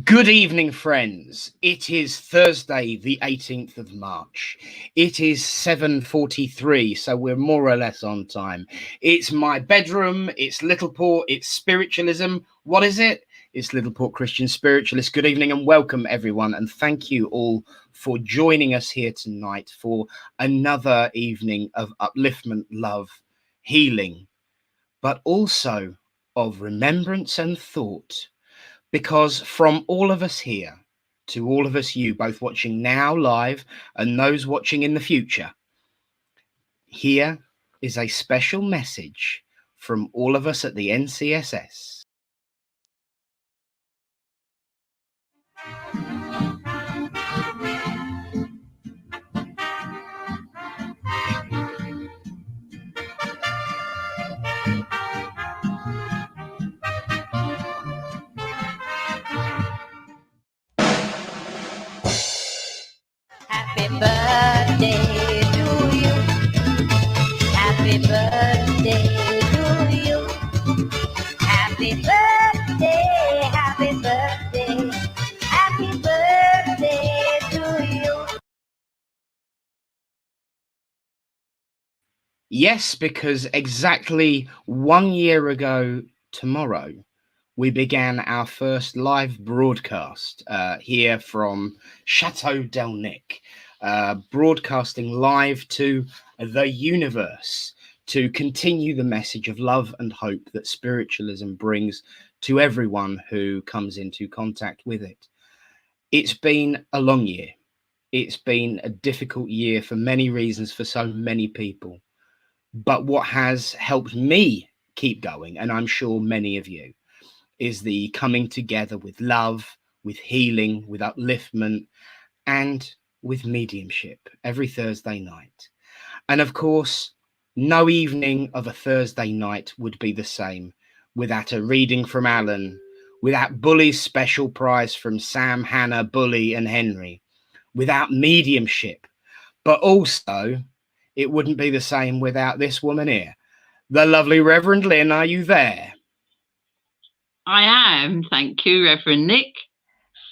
Good evening, friends. It is Thursday, the 18th of March. It is 7:43, so we're more or less on time. It's my bedroom, it's Littleport, it's spiritualism. What is it? It's Littleport Christian Spiritualists. Good evening and welcome, everyone. And thank you all for joining us here tonight for another evening of upliftment, love, healing, but also of remembrance and thought. Because from all of us here to all of us, you both watching now live and those watching in the future, here is a special message from all of us at the NCSS. Happy birthday to you. Happy birthday to you. Happy birthday, happy birthday, happy birthday to you. Yes, because exactly 1 year ago tomorrow, we began our first live broadcast here from Chateau Del Nic, broadcasting live to the universe to continue the message of love and hope that spiritualism brings to everyone who comes into contact with it. It's been a long year. It's been a difficult year for many reasons for so many people. But what has helped me keep going, and I'm sure many of you, is the coming together with love, with healing, with upliftment, and with mediumship every Thursday night. And of course, no evening of a Thursday night would be the same without a reading from Alan, without Bully's special prize from Sam, Hannah, Bully, and Henry, without mediumship. But also, it wouldn't be the same without this woman here, the lovely Reverend Lynn. Are you there? I am, thank you, Reverend Nick.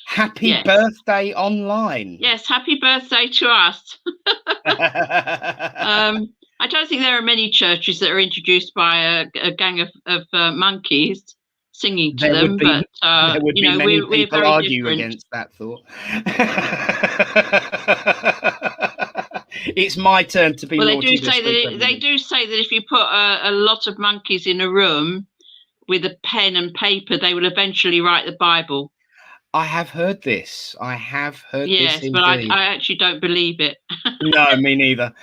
Happy birthday online. Yes, happy birthday to us. I don't think there are many churches that are introduced by a gang of monkeys singing to them, but there would be many people very argue different. against that thought. It's my turn to be well, naughty. They do say that if you put a lot of monkeys in a room with a pen and paper, they will eventually write the Bible. I have heard this. Yes, this. but I actually don't believe it. No, me neither.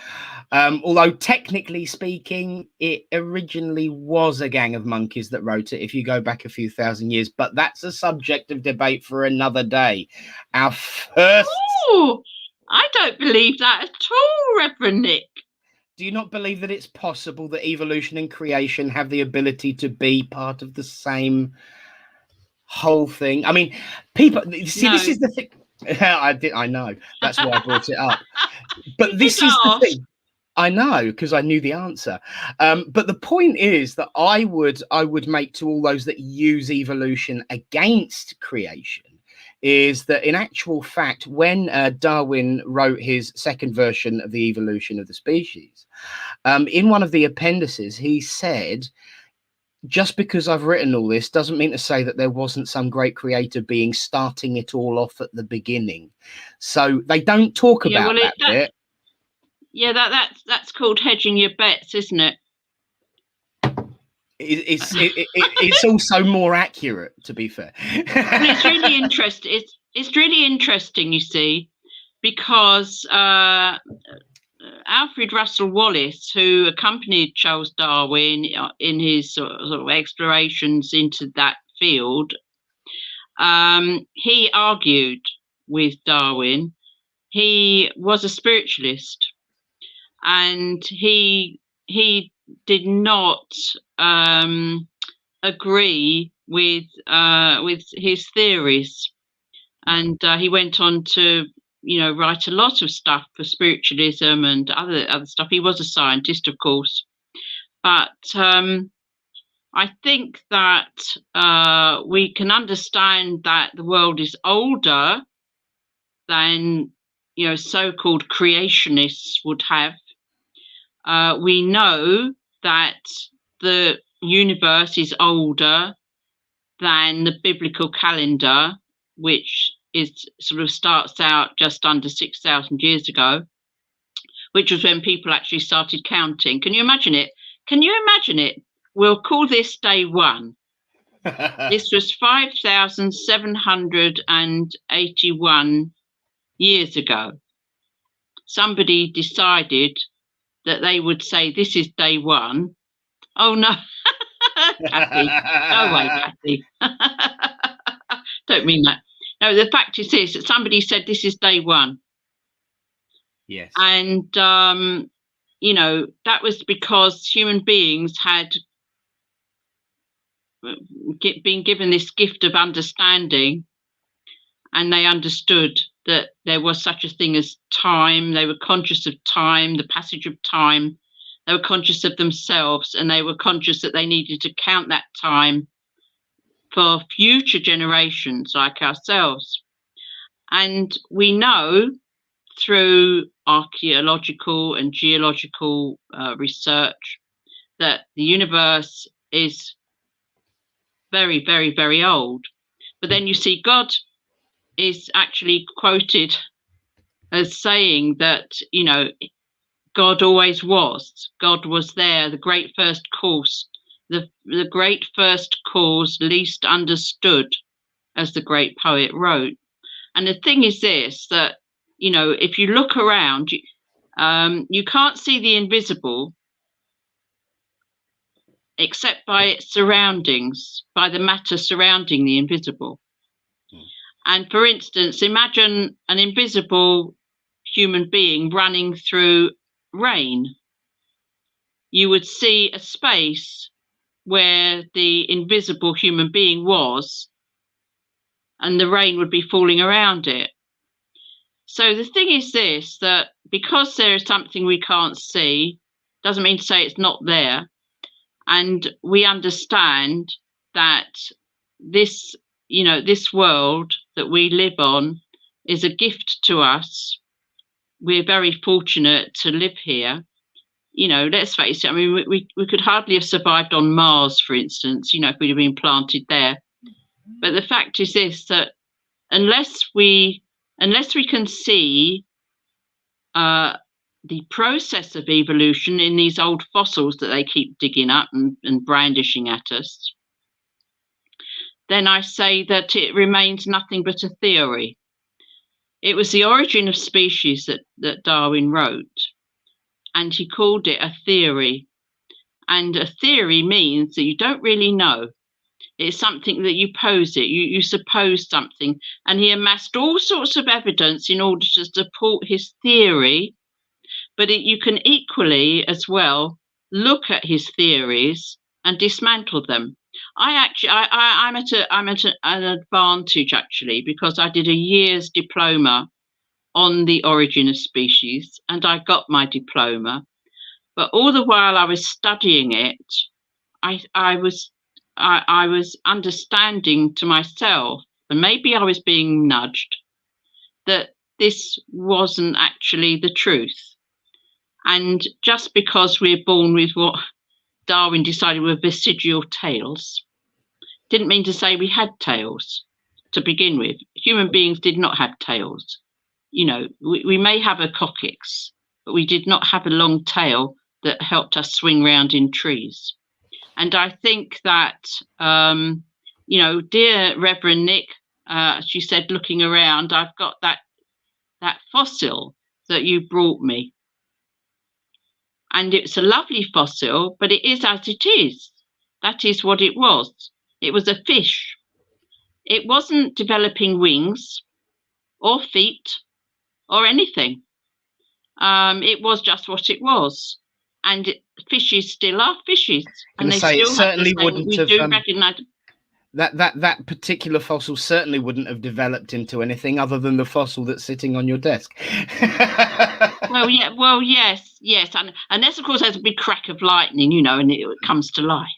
Although technically speaking, it originally was a gang of monkeys that wrote it, if you go back a few thousand years. But that's a subject of debate for another day. Our first... Oh, I don't believe that at all, Reverend Nick. Do you not believe that it's possible that evolution and creation have the ability to be part of the same whole thing? I mean, people see, no. This is the thing. I know, that's why I brought it up. But this is the thing. I know, because I knew the answer. But the point is that I would make to all those that use evolution against creation is that in actual fact, when Darwin wrote his second version of the evolution of the species, in one of the appendices, he said, just because I've written all this doesn't mean to say that there wasn't some great creator being starting it all off at the beginning. So they don't talk about that bit. Yeah, that's called hedging your bets, isn't it? It's also more accurate, to be fair. Well, it's really interesting. It's really interesting, you see, because Alfred Russel Wallace, who accompanied Charles Darwin in his sort of explorations into that field, he argued with Darwin. He was a spiritualist, and he did not agree with his theories, and he went on to write a lot of stuff for spiritualism and other stuff. He was a scientist, of course, but I think that we can understand that the world is older than, you know, so-called creationists would have. We know that the universe is older than the biblical calendar, which is sort of starts out just under 6,000 years ago, which was when people actually started counting. Can you imagine it? Can you imagine it? We'll call this day one. This was 5,781 years ago. Somebody decided that they would say this is day one. Oh no, Kathy, no way, Kathy. Don't mean that. No, the fact is this, that somebody said this is day one. Yes. And, you know, that was because human beings had been given this gift of understanding, and they understood that there was such a thing as time. They were conscious of time, the passage of time. They were conscious of themselves, and they were conscious that they needed to count that time for future generations like ourselves. And we know through archaeological and geological research that the universe is very, very, very old. But then you see God is actually quoted as saying that, you know, God always was. God was there, the great first cause, the great first cause least understood, as the great poet wrote. And the thing is this, that, you know, if you look around, you can't see the invisible except by its surroundings, by the matter surrounding the invisible. And for instance, imagine an invisible human being running through rain. You would see a space where the invisible human being was, and the rain would be falling around it. So the thing is this, that because there is something we can't see, doesn't mean to say it's not there. And we understand that this, you know, this world that we live on is a gift to us. We're very fortunate to live here. You know, let's face it, I mean, we could hardly have survived on Mars, for instance, you know, if we'd have been planted there. But the fact is this, that unless we can see the process of evolution in these old fossils that they keep digging up and brandishing at us, then I say that it remains nothing but a theory. It was The Origin of Species that Darwin wrote, and he called it a theory. And a theory means that you don't really know. It's something that you pose it, you suppose something. And he amassed all sorts of evidence in order to support his theory. But you can equally as well look at his theories and dismantle them. I'm at an advantage actually, because I did a year's diploma on The Origin of Species, and I got my diploma. But all the while I was studying it, I was understanding to myself, and maybe I was being nudged, that this wasn't actually the truth. And just because we're born with what Darwin decided were vestigial tails, didn't mean to say we had tails to begin with. Human beings did not have tails. You know, we may have a coccyx, but we did not have a long tail that helped us swing round in trees. And I think that, you know, dear Reverend Nick, she said, looking around, I've got that fossil that you brought me. And it's a lovely fossil, but it is as it is. That is what it was. It was a fish. It wasn't developing wings or feet or anything. It was just what it was. And fishes still are fishes. And they still certainly wouldn't have recognize that particular fossil certainly wouldn't have developed into anything other than the fossil that's sitting on your desk. Yes, and unless of course there's a big crack of lightning, you know, and it comes to life.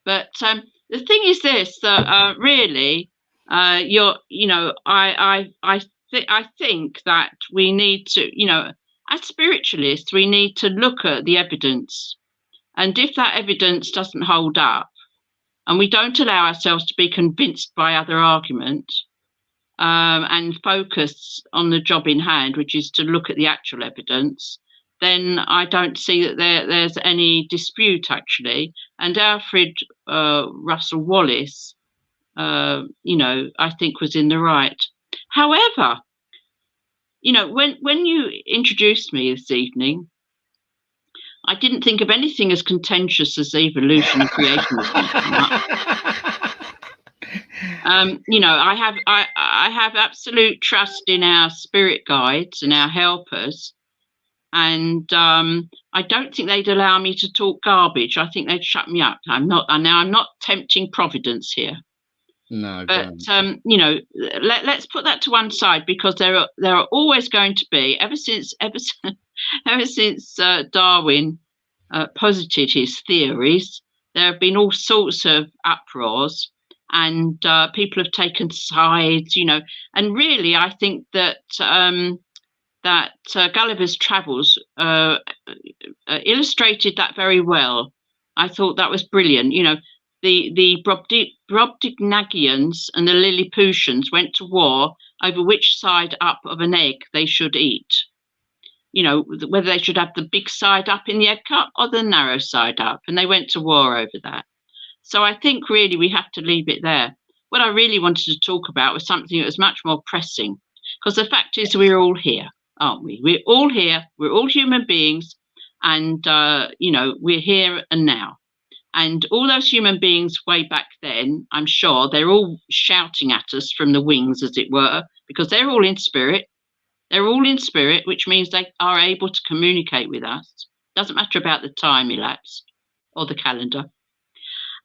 But the thing is this, that really, I think that we need to, as spiritualists, we need to look at the evidence. And if that evidence doesn't hold up, and we don't allow ourselves to be convinced by other arguments, and focus on the job in hand, which is to look at the actual evidence, then I don't see that there's any dispute, actually. And Alfred Russel Wallace, I think was in the right. However, when you introduced me this evening, I didn't think of anything as contentious as evolution and creationism. I have absolute trust in our spirit guides and our helpers, and I don't think they'd allow me to talk garbage. I think they'd shut me up. I'm not tempting Providence here. No, but let's put that to one side, because there are always going to be, ever since Darwin posited his theories, there have been all sorts of uproars, and people have taken sides, and really I think that Gulliver's Travels illustrated that very well. I thought that was brilliant. The Brobdingnagians and the Lilliputians went to war over which side up of an egg they should eat. Whether they should have the big side up in the egg cup or the narrow side up, and they went to war over that. So I think really we have to leave it there. What I really wanted to talk about was something that was much more pressing, because the fact is we're all here, aren't we? We're all here. We're all human beings, and we're here and now. And all those human beings way back then, I'm sure they're all shouting at us from the wings, as it were, because they're all in spirit. They're all in spirit, which means they are able to communicate with us. Doesn't matter about the time elapsed or the calendar.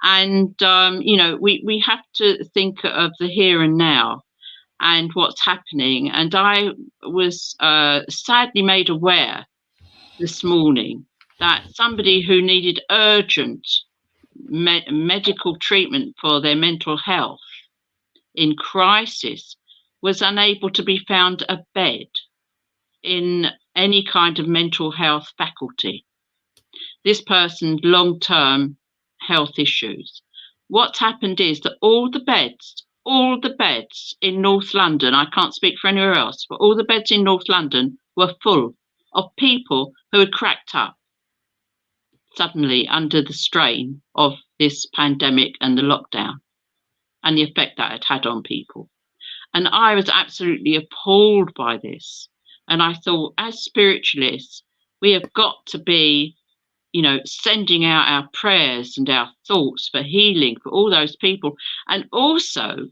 And, we have to think of the here and now and what's happening. And I was sadly made aware this morning that somebody who needed urgent medical treatment for their mental health in crisis was unable to be found a bed in any kind of mental health faculty. This person's long-term health issues. What's happened is that all the beds in North London, I can't speak for anywhere else, but all the beds in North London were full of people who had cracked up suddenly under the strain of this pandemic and the lockdown and the effect that it had on people. And I was absolutely appalled by this. And I thought, as spiritualists, we have got to be, sending out our prayers and our thoughts for healing for all those people. And also,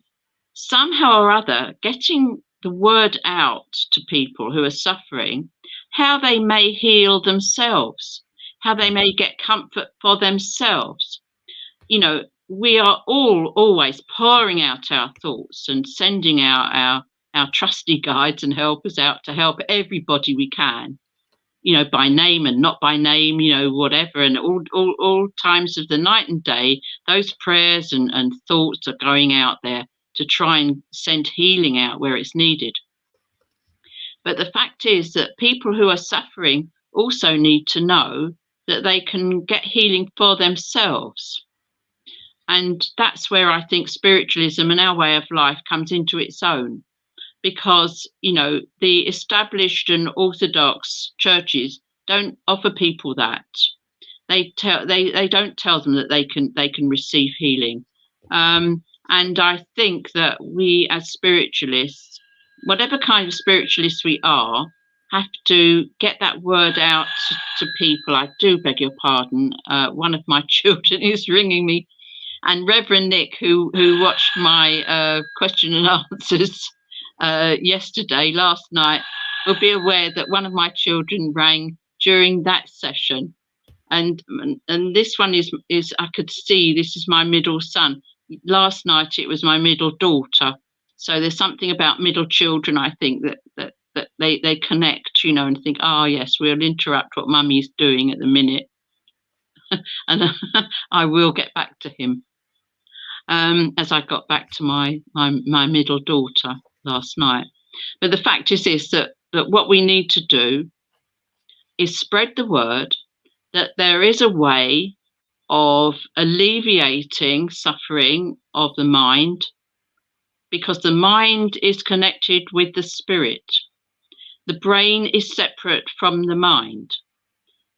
somehow or other, getting the word out to people who are suffering, how they may heal themselves, how they may get comfort for themselves. We are all always pouring out our thoughts and sending out our trusty guides and helpers out to help everybody we can, by name and not by name, whatever. And all times of the night and day, those prayers and thoughts are going out there to try and send healing out where it's needed. But the fact is that people who are suffering also need to know that they can get healing for themselves. And that's where I think spiritualism and our way of life comes into its own, because, the established and orthodox churches don't offer people that. They don't tell them that they can receive healing. And I think that we as spiritualists, whatever kind of spiritualists we are, have to get that word out to people. I do beg your pardon. One of my children is ringing me, and Reverend Nick, who watched my question and answers last night, will be aware that one of my children rang during that session, and this one is I could see this is my middle son. Last night it was my middle daughter. So there's something about middle children, I think, that they connect, and think, yes, we'll interrupt what mummy's doing at the minute. and I will get back to him. As I got back to my middle daughter last night. But the fact is this, that what we need to do is spread the word that there is a way of alleviating suffering of the mind, because the mind is connected with the spirit. The brain is separate from the mind.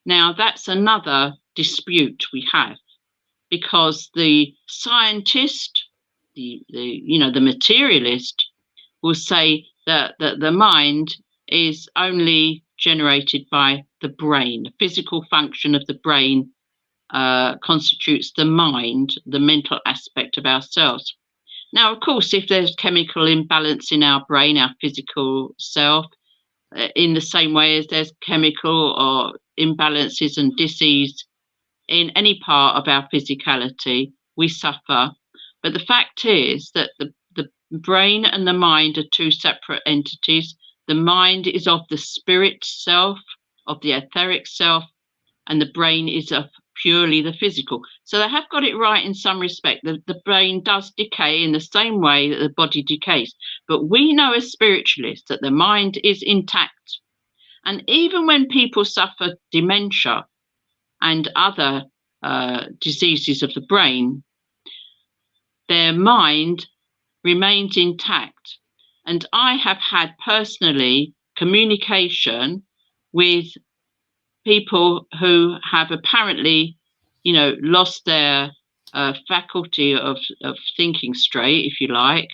Now, that's another dispute we have, because the scientist, the materialist, will say that the mind is only generated by the brain. The physical function of the brain constitutes the mind, the mental aspect of ourselves. Now, of course, if there's chemical imbalance in our brain, our physical self, in the same way as there's chemical or imbalances and disease in any part of our physicality, we suffer. But the fact is that the brain and the mind are two separate entities. The mind is of the spirit self, of the etheric self, and the brain is of purely the physical. So they have got it right in some respect. The brain does decay in the same way that the body decays. But we know as spiritualists that the mind is intact. And even when people suffer dementia and other diseases of the brain, their mind remains intact. And I have had personally communication with people who have apparently, lost their faculty of thinking straight, if you like,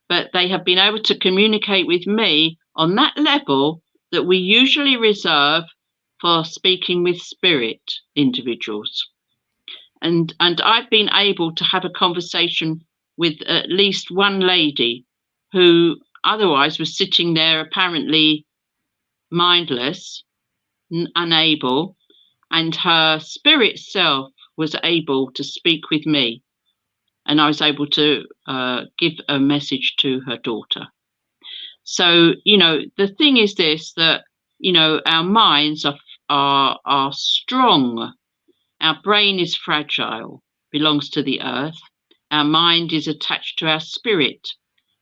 but they have been able to communicate with me on that level that we usually reserve for speaking with spirit individuals. And I've been able to have a conversation with at least one lady who otherwise was sitting there apparently mindless, unable, and her spirit self was able to speak with me, and I was able to give a message to her daughter. So, the thing is this, that, our minds are strong. Our brain is fragile, belongs to the earth. Our mind is attached to our spirit.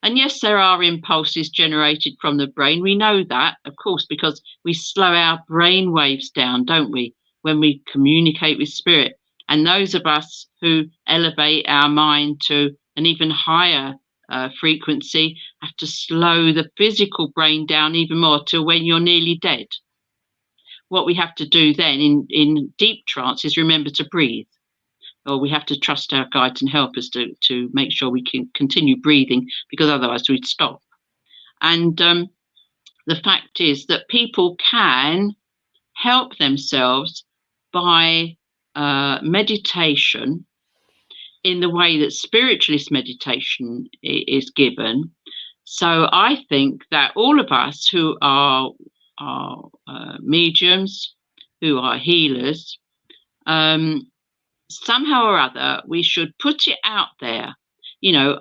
And yes, there are impulses generated from the brain. We know that, of course, because we slow our brain waves down, don't we, when we communicate with spirit. And those of us who elevate our mind to an even higher frequency have to slow the physical brain down even more till when you're nearly dead. What we have to do then in deep trance is remember to breathe. Or we have to trust our guides and helpers to make sure we can continue breathing, because otherwise we'd stop. And the fact is that people can help themselves by meditation in the way that spiritualist meditation is given. So I think that all of us who are mediums, who are healers, somehow or other, we should put it out there.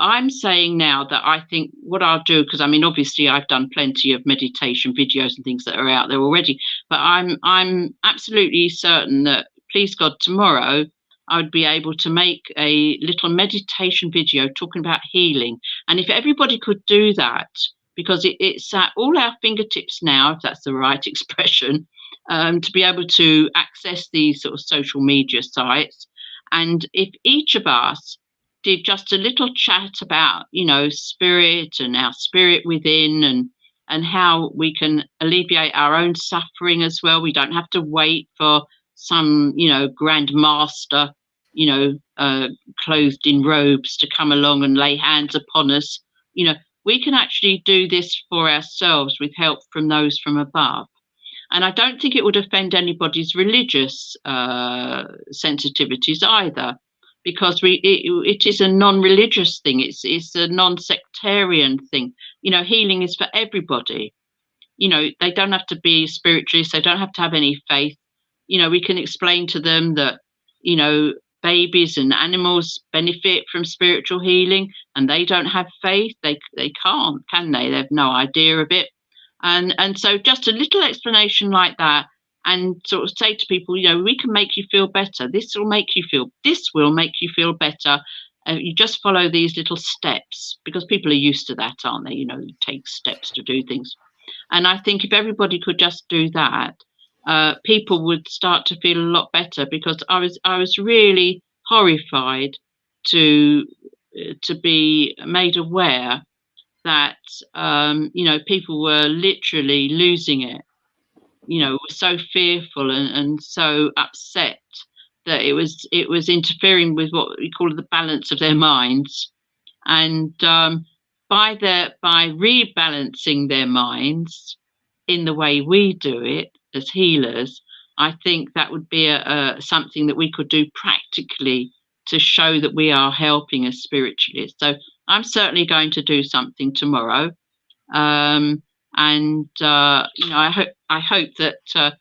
I'm saying now that I think what I'll do, because obviously I've done plenty of meditation videos and things that are out there already, but I'm absolutely certain that, please God, tomorrow I would be able to make a little meditation video talking about healing. And if everybody could do that, because it's at all our fingertips now, if that's the right expression, to be able to access these sort of social media sites. And if each of us did just a little chat about, spirit and our spirit within, and how we can alleviate our own suffering as well. We don't have to wait for some, grand master, clothed in robes to come along and lay hands upon us. We can actually do this for ourselves with help from those from above. And I don't think it would offend anybody's religious sensitivities either, because it is a non-religious thing. It's a non-sectarian thing. Healing is for everybody. They don't have to be spiritualists. They don't have to have any faith. We can explain to them that, babies and animals benefit from spiritual healing, and they don't have faith. They can't, can they? They have no idea of it. And so just a little explanation like that and sort of say to people, we can make you feel better. This will make you feel better. You just follow these little steps, because people are used to that, aren't they? You take steps to do things. And I think if everybody could just do that, people would start to feel a lot better, because I was really horrified to be made aware that people were literally losing it. Were so fearful and so upset that it was interfering with what we call the balance of their minds. And by rebalancing their minds in the way we do it as healers, I think that would be something that we could do practically to show that we are helping as spiritualists. So I'm certainly going to do something tomorrow. And I hope that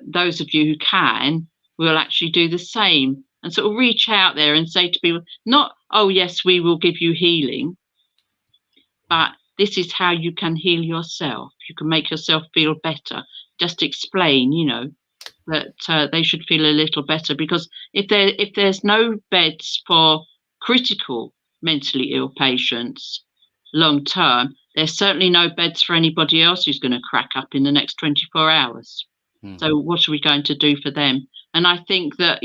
those of you who can will actually do the same, and sort of reach out there and say to people, not, oh yes, we will give you healing, but this is how you can heal yourself. You can make yourself feel better. Just explain, that they should feel a little better, because if there's no beds for critical mentally ill patients long term, there's certainly no beds for anybody else who's going to crack up in the next 24 hours. So what are we going to do for them? And I think that,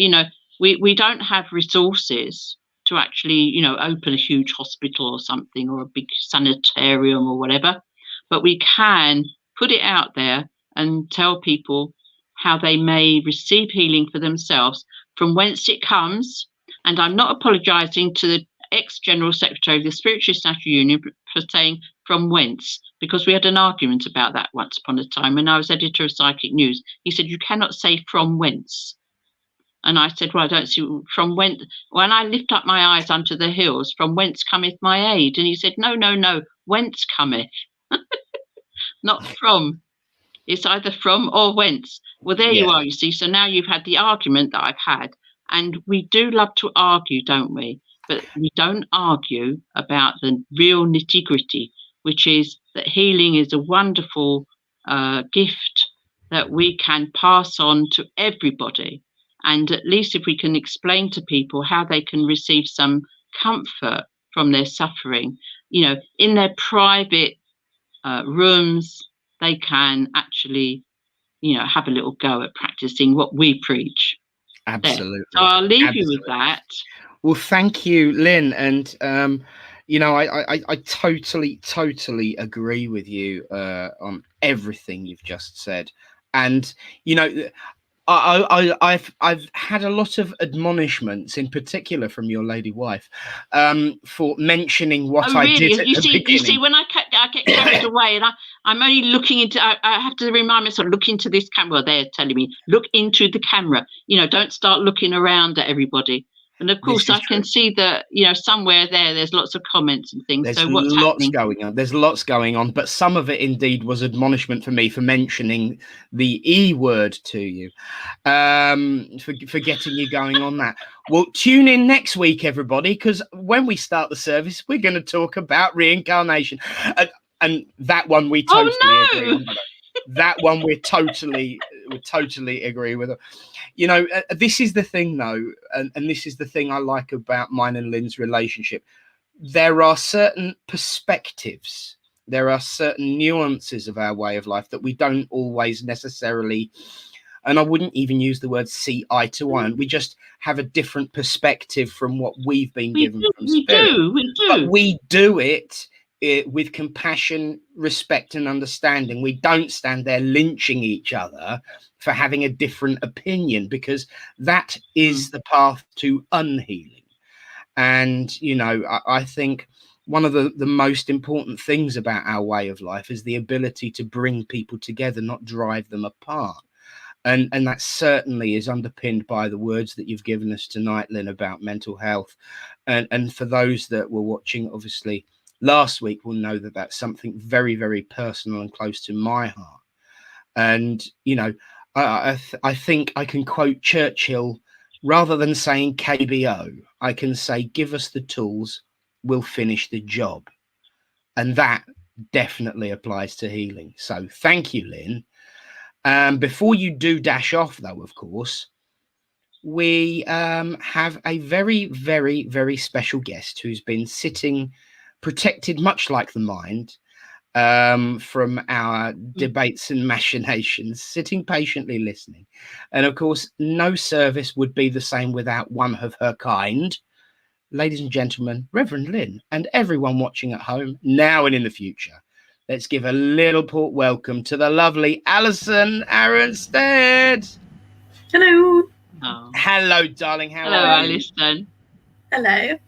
we don't have resources to actually, open a huge hospital or something, or a big sanitarium or whatever, but we can put it out there and tell people how they may receive healing for themselves, from whence it comes. And I'm not apologising to the ex-General Secretary of the Spiritualist National Union for saying from whence, because we had an argument about that once upon a time when I was editor of Psychic News. He said, you cannot say from whence. And I said, well, I don't see from whence. When I lift up my eyes unto the hills, from whence cometh my aid? And he said, no, whence cometh, not from. It's either from or whence. Well, there you are, you see. So now you've had the argument that I've had. And we do love to argue, don't we? But we don't argue about the real nitty-gritty, which is that healing is a wonderful gift that we can pass on to everybody. And at least if we can explain to people how they can receive some comfort from their suffering, in their private rooms, they can actually, have a little go at practicing what we preach. Absolutely. So I'll leave you with that. Well, thank you, Lynn. And, I totally agree with you on everything you've just said. And, I've had a lot of admonishments, in particular from your lady wife, for mentioning what I did at the beginning. You see, when I get carried away, and I'm only looking into. I have to remind myself, look into this camera. Well, they're telling me, look into the camera. Don't start looking around at everybody. And of course, I can see that, somewhere there's lots of comments and things. There's so what's lots happening? going on. There's lots going on, but some of it indeed was admonishment for me for mentioning the E word to you, for getting you going on that. Well, tune in next week, everybody, because when we start the service, we're going to talk about reincarnation, and that one we totally agree on. That one we totally agree with. This is the thing, though, and this is the thing I like about mine and Lynn's relationship. There are certain perspectives, there are certain nuances of our way of life that we don't always necessarily, and I wouldn't even use the word see eye to eye. We just have a different perspective from what we've been given from Spirit. We do. But we do it with compassion, respect, and understanding. We don't stand there lynching each other for having a different opinion, because that is the path to unhealing. And, I think one of the most important things about our way of life is the ability to bring people together, not drive them apart. And that certainly is underpinned by the words that you've given us tonight, Lynn, about mental health. And for those that were watching, obviously, last week, will know that that's something very, very personal and close to my heart. And, I think I can quote Churchill, rather than saying KBO, I can say, give us the tools, we'll finish the job. And that definitely applies to healing. So thank you, Lynn. Before you do dash off, though, of course, we have a very, very, very special guest who's been sitting protected, much like the mind, from our debates and machinations, sitting patiently listening. And of course, no service would be the same without one of her kind. Ladies and gentlemen, Reverend Lynn, and everyone watching at home, now and in the future, let's give a Littleport welcome to the lovely Alison Arron-Stead. Hello. Oh. Hello, darling. Hello, Alison. Hello.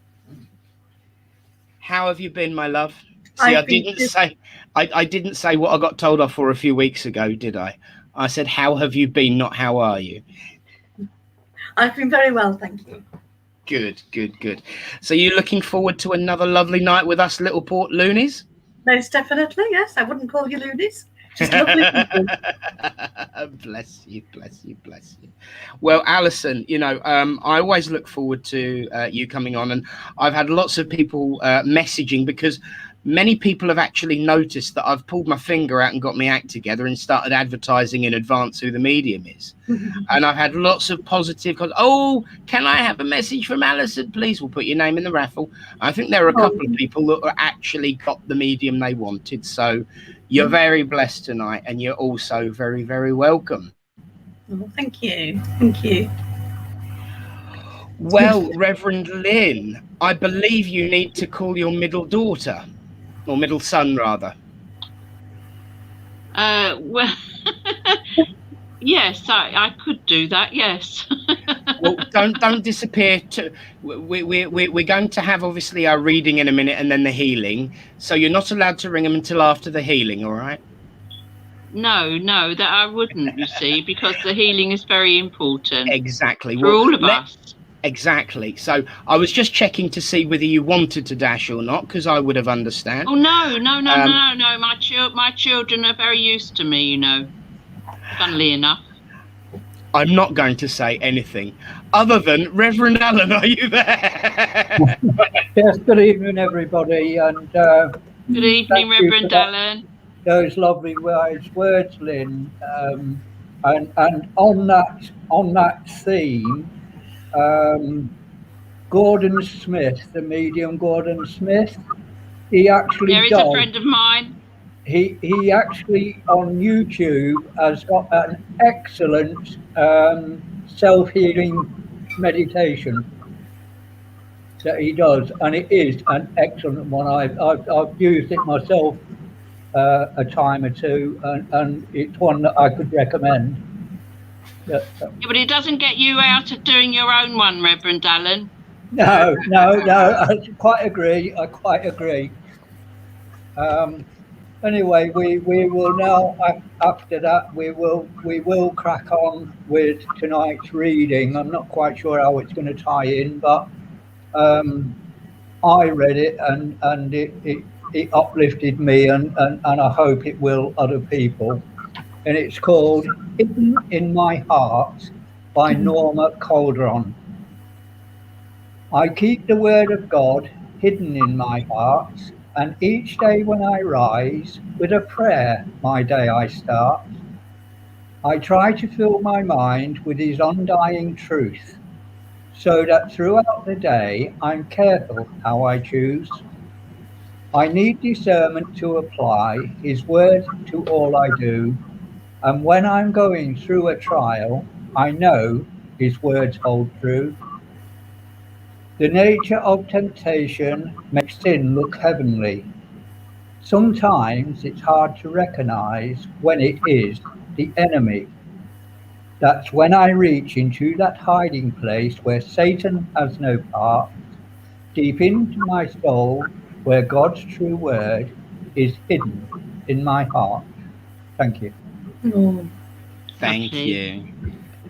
How have you been, my love? See, I didn't say what I got told off for a few weeks ago, did I? I said, how have you been, not how are you? I've been very well, thank you. Good, good, good. So you're looking forward to another lovely night with us Littleport loonies? Most definitely, yes. I wouldn't call you loonies. Just lovely people. Bless you, bless you, bless you. Well, Alison, you know, I always look forward to you coming on, and I've had lots of people messaging, because many people have actually noticed that I've pulled my finger out and got my act together and started advertising in advance who the medium is. And I've had lots of positive, oh, can I have a message from Alison, please? We'll put your name in the raffle. I think there are a couple of people that actually got the medium they wanted. So you're very blessed tonight, and you're also very, very welcome. Oh, thank you. Thank you. Well, Reverend Lynn, I believe you need to call your middle daughter, or middle son, rather. Well, yes, I could do that. Yes. Well, don't disappear. We're going to have obviously our reading in a minute, and then the healing. So you're not allowed to ring them until after the healing. All right? No, that I wouldn't. You see, because the healing is very important. Exactly. For all of us. Exactly. So I was just checking to see whether you wanted to dash or not, because I would have understand. Oh no. My children are very used to me, you know. Funnily enough. I'm not going to say anything other than, Reverend Allen, are you there? Yes, good evening, everybody, and good evening, Reverend Allen. Those lovely wise words, Lynn, and on that theme, Gordon Smith, the medium Gordon Smith, he actually a friend of mine. He actually on YouTube has got an excellent self-healing meditation that he does, and it is an excellent one. I've used it myself a time or two, and it's one that I could recommend. Yeah, but it doesn't get you out of doing your own one, Reverend Allen. No, I quite agree. Anyway, we will now, after that, we will crack on with tonight's reading. I'm not quite sure how it's going to tie in, but I read it and it uplifted me, and I hope it will other people. And it's called Hidden in My Heart by Norma Calderon. I keep the word of God hidden in my heart, and each day when I rise, with a prayer my day I start. I try to fill my mind with his undying truth, so that throughout the day I'm careful how I choose. I need discernment to apply his word to all I do, and when I'm going through a trial, I know his words hold true. The nature of temptation makes sin look heavenly. Sometimes it's hard to recognize when it is the enemy. That's when I reach into that hiding place where Satan has no part, deep into my soul, where God's true word is hidden in my heart. Thank you.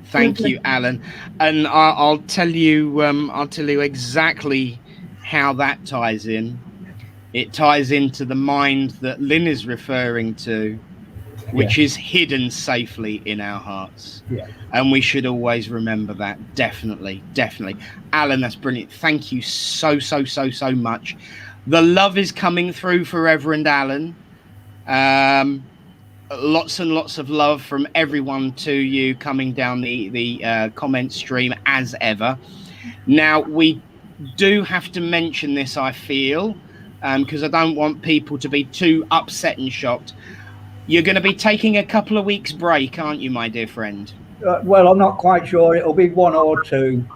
Thank you, Alan. And I'll tell you exactly how that ties in. It ties into the mind that Lynn is referring to, which is hidden safely in our hearts. Yeah. And we should always remember that. Definitely. Alan, that's brilliant. Thank you so much. The love is coming through for Reverend Allen. lots and lots of love from everyone to you coming down the comment stream as ever. Now, we do have to mention this, I feel, because I don't want people to be too upset and shocked. You're going to be taking a couple of weeks break, aren't you, my dear friend? Well, I'm not quite sure. It'll be 1 or 2.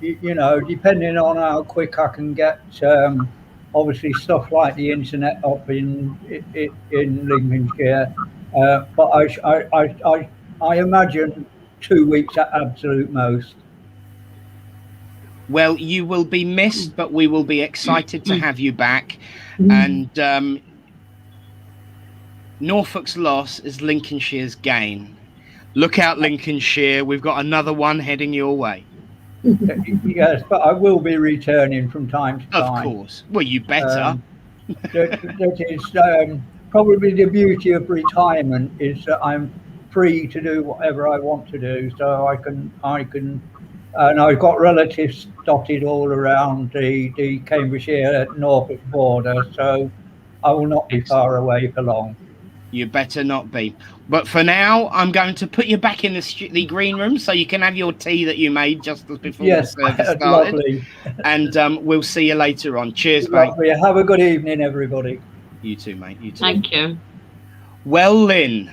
You know, depending on how quick I can get, obviously stuff like the internet up in Lincolnshire. But I imagine 2 weeks at absolute most. Well, you will be missed, but we will be excited to have you back. And Norfolk's loss is Lincolnshire's gain. Look out, Lincolnshire. We've got another one heading your way. Yes, but I will be returning from time to time. Of course. Well, you better. That is probably the beauty of retirement, is that I'm free to do whatever I want to do. So I can, and I've got relatives dotted all around the Cambridgeshire Norfolk border, so I will not be far away for long. You better not be. But for now, I'm going to put you back in the green room so you can have your tea that you made just before the service started. Lovely. And we'll see you later on. Cheers, Lovely. mate. Have a good evening, everybody. You too, mate. You too. Thank you. Well, Lynn,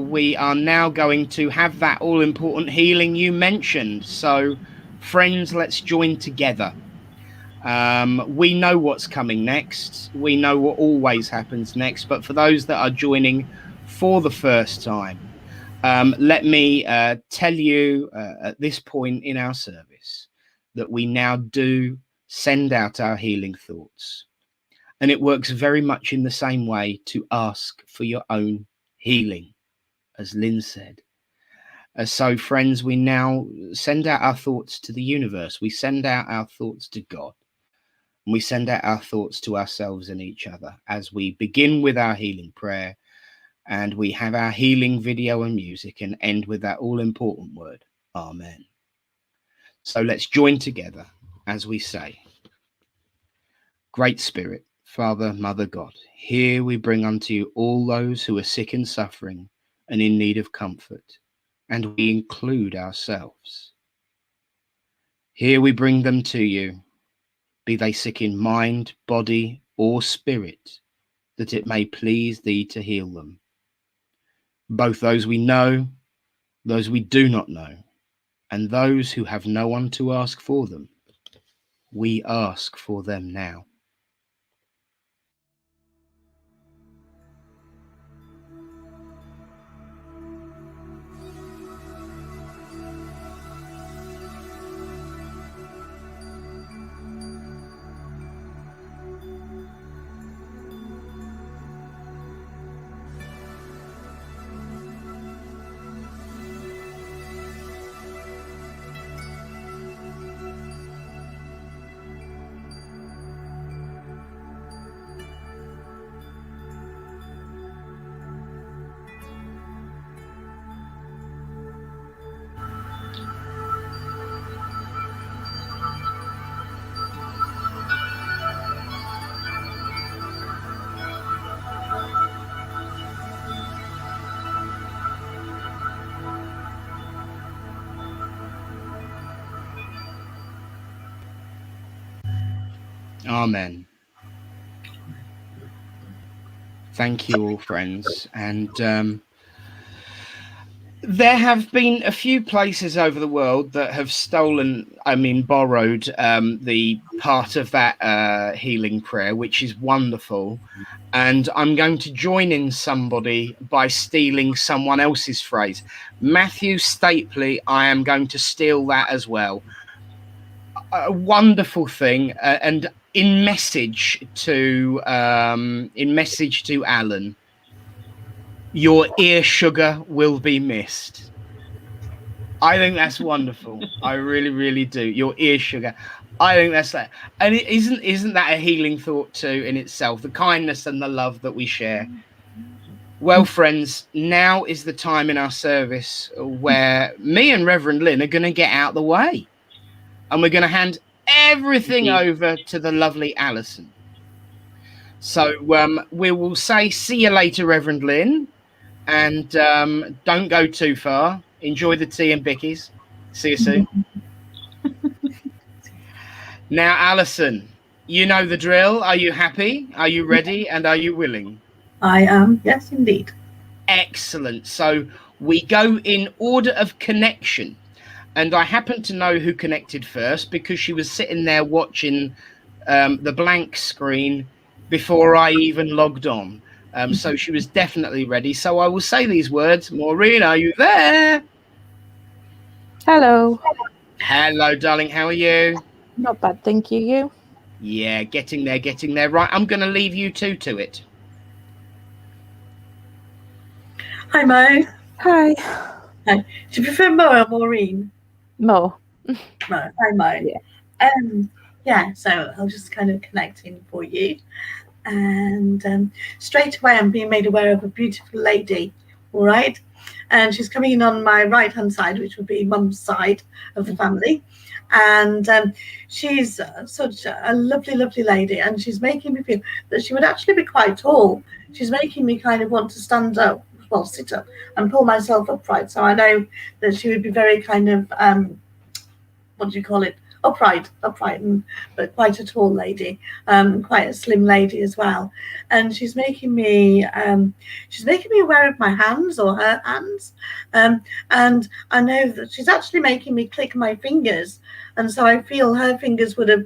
we are now going to have that all-important healing you mentioned. So, friends, let's join together. We know what's coming next. We know what always happens next. But for those that are joining for the first time, let me tell you at this point in our service that we now do send out our healing thoughts. And it works very much in the same way to ask for your own healing, as Lynn said. So, friends, we now send out our thoughts to the universe. We send out our thoughts to God. And we send out our thoughts to ourselves and each other as we begin with our healing prayer. And we have our healing video and music and end with that all-important word, Amen. So let's join together as we say, Great Spirit, Father, Mother God, here we bring unto you all those who are sick and suffering and in need of comfort, and we include ourselves. Here we bring them to you, be they sick in mind, body, or spirit, that it may please thee to heal them. Both those we know, those we do not know, and those who have no one to ask for them, we ask for them now. Amen. Thank you all, friends. And there have been a few places over the world that have borrowed the part of that healing prayer, which is wonderful. And I'm going to join in somebody by stealing someone else's phrase. Matthew Stapley, I am going to steal that as well. A wonderful thing, and in message to Alan, your ear sugar will be missed. I think that's wonderful. I really, really do. Your ear sugar. I think that's that. And it isn't that a healing thought too in itself? The kindness and the love that we share. Well, friends, now is the time in our service where me and Reverend Lynn are going to get out of the way. And we're going to hand everything over to the lovely Alison. So we will say see you later, Reverend Lynn, and don't go too far. Enjoy the tea and bickies. See you soon. Now, Alison, you know the drill. Are you happy? Are you ready? And are you willing? I am, yes, indeed. Excellent. So we go in order of connection. And I happen to know who connected first because she was sitting there watching the blank screen before I even logged on. So she was definitely ready. So I will say these words. Maureen, are you there? Hello. Hello, darling. How are you? Not bad, thank you. You? Yeah, getting there. Right, I'm going to leave you two to it. Hi, Mo. Hi. Hi. Do you prefer Mo or Maureen? Mo. Mo. Hi, Mo. Yeah. Yeah, so I'll just kind of connect in for you. And straight away, I'm being made aware of a beautiful lady, all right? And she's coming in on my right-hand side, which would be Mum's side of the family. And she's such a lovely, lovely lady. And she's making me feel that she would actually be quite tall. She's making me kind of want to stand up, well, sit up and pull myself upright. So I know that she would be very kind of, what do you call it? Upright, and but quite a tall lady, quite a slim lady as well. And she's making me aware of my hands or her hands, and I know that she's actually making me click my fingers, and so I feel her fingers would have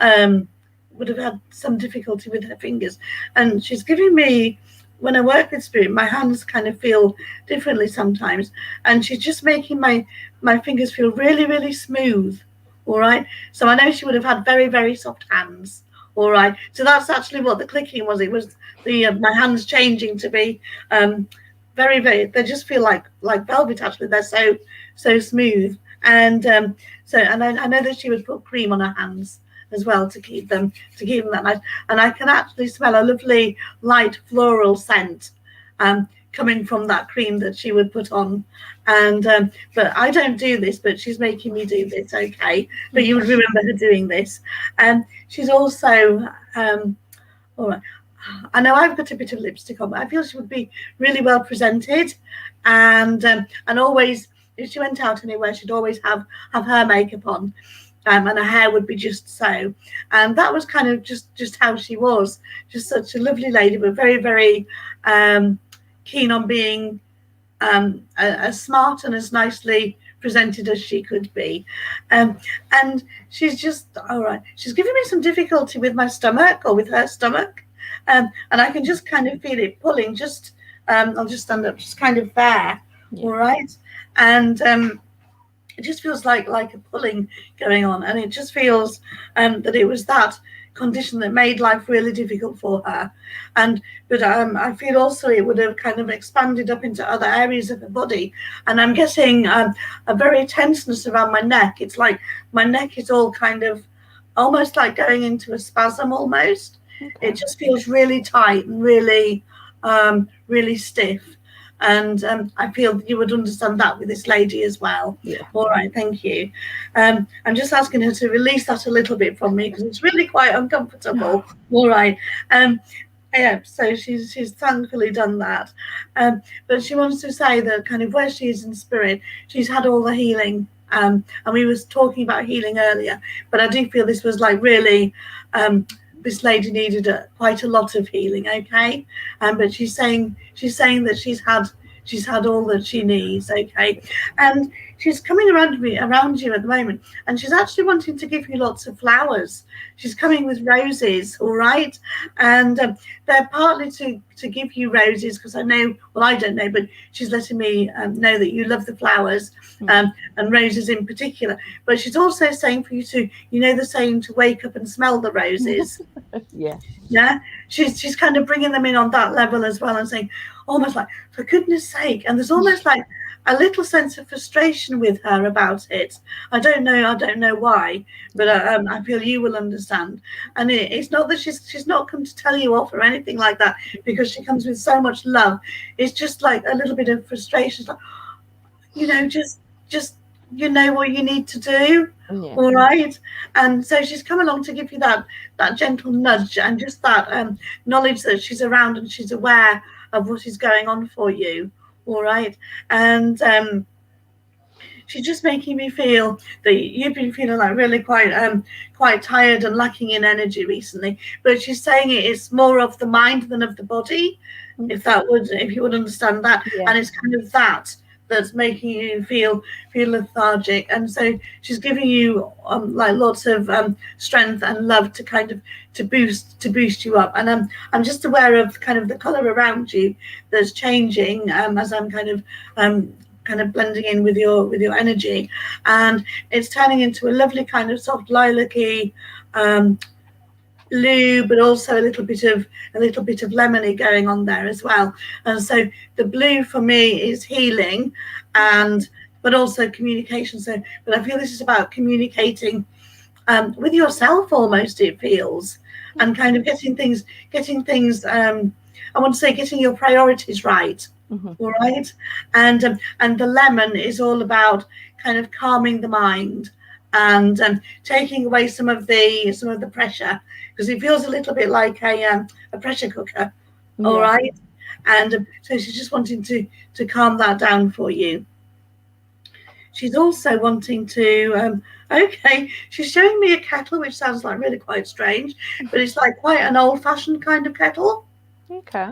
had some difficulty with her fingers, and she's giving me. When I work with spirit, my hands kind of feel differently sometimes, and she's just making my fingers feel really, really smooth. All right, so I know she would have had very, very soft hands. All right, so that's actually what the clicking was. It was the my hands changing to be very, very. They just feel like velvet. Actually, they're so smooth. And I know that she would put cream on her hands as well to keep them that nice. And I can actually smell a lovely light floral scent coming from that cream that she would put on. And but I don't do this, but she's making me do this. Okay, but you would remember her doing this. And she's also all right. I know I've got a bit of lipstick on, but I feel she would be really well presented, and always if she went out anywhere, she'd always have her makeup on. And her hair would be just so, and that was kind of just how she was, just such a lovely lady, but very, very keen on being as smart and as nicely presented as she could be. And she's just all right. She's giving me some difficulty with my stomach or with her stomach, and I can just kind of feel it pulling. Just I'll just stand up, just kind of there, all right, and. It just feels like a pulling going on, and it just feels that it was that condition that made life really difficult for her. But I feel also it would have kind of expanded up into other areas of the body, and I'm getting a very tenseness around my neck. It's like my neck is all kind of almost like going into a spasm almost. Okay. It just feels really tight and really really stiff. And I feel you would understand that with this lady as well. Yeah. All right, thank you. I'm just asking her to release that a little bit from me because it's really quite uncomfortable. All right. Yeah, so she's thankfully done that. But she wants to say that kind of where she is in spirit, she's had all the healing. And we was talking about healing earlier, but I do feel this was like really, this lady needed quite a lot of healing, okay? But she's saying that she's had all that she needs, okay? And she's coming around you at the moment, and she's actually wanting to give you lots of flowers. She's coming with roses, all right? And they're partly to give you roses because I know, well, I don't know, but she's letting me know that you love the flowers, and roses in particular. But she's also saying for you to, you know the saying, to wake up and smell the roses. Yeah. She's kind of bringing them in on that level as well and saying, almost like, for goodness sake. And there's almost like a little sense of frustration with her about it. I don't know why, but I feel you will understand. And it's not that she's not come to tell you off or anything like that, because she comes with so much love. It's just like a little bit of frustration. It's like, you know, just you know what you need to do. Yeah. All right. And so she's come along to give you that gentle nudge and just that knowledge that she's around and she's aware of what is going on for you. All right. And she's just making me feel that you've been feeling like really quite tired and lacking in energy recently. But she's saying it's more of the mind than of the body, if you would understand that. Yeah. And it's kind of that's making you feel lethargic. And so she's giving you like lots of strength and love to kind of to boost you up. And I'm just aware of kind of the color around you that's changing as I'm kind of blending in with your energy, and it's turning into a lovely kind of soft lilac-y blue, but also a little bit of lemony going on there as well. And so the blue for me is healing, but also communication. But I feel this is about communicating with yourself almost, it feels, and kind of getting things I want to say getting your priorities right. All right. And the lemon is all about kind of calming the mind and taking away some of the pressure, because it feels a little bit like a pressure cooker. All right. And so she's just wanting to calm that down for you. She's also wanting to she's showing me a kettle, which sounds like really quite strange, but it's like quite an old-fashioned kind of kettle. Okay.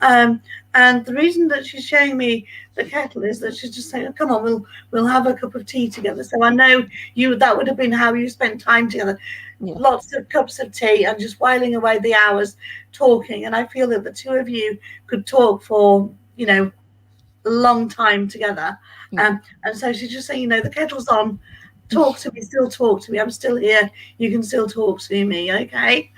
And the reason that she's showing me the kettle is that she's just saying, oh, come on, we'll have a cup of tea together. So I know that would have been how you spent time together. Yeah. Lots of cups of tea and just whiling away the hours talking. And I feel that the two of you could talk for, a long time together. And so she's just saying, the kettle's on. Talk to me, still talk to me. I'm still here. You can still talk to me, okay?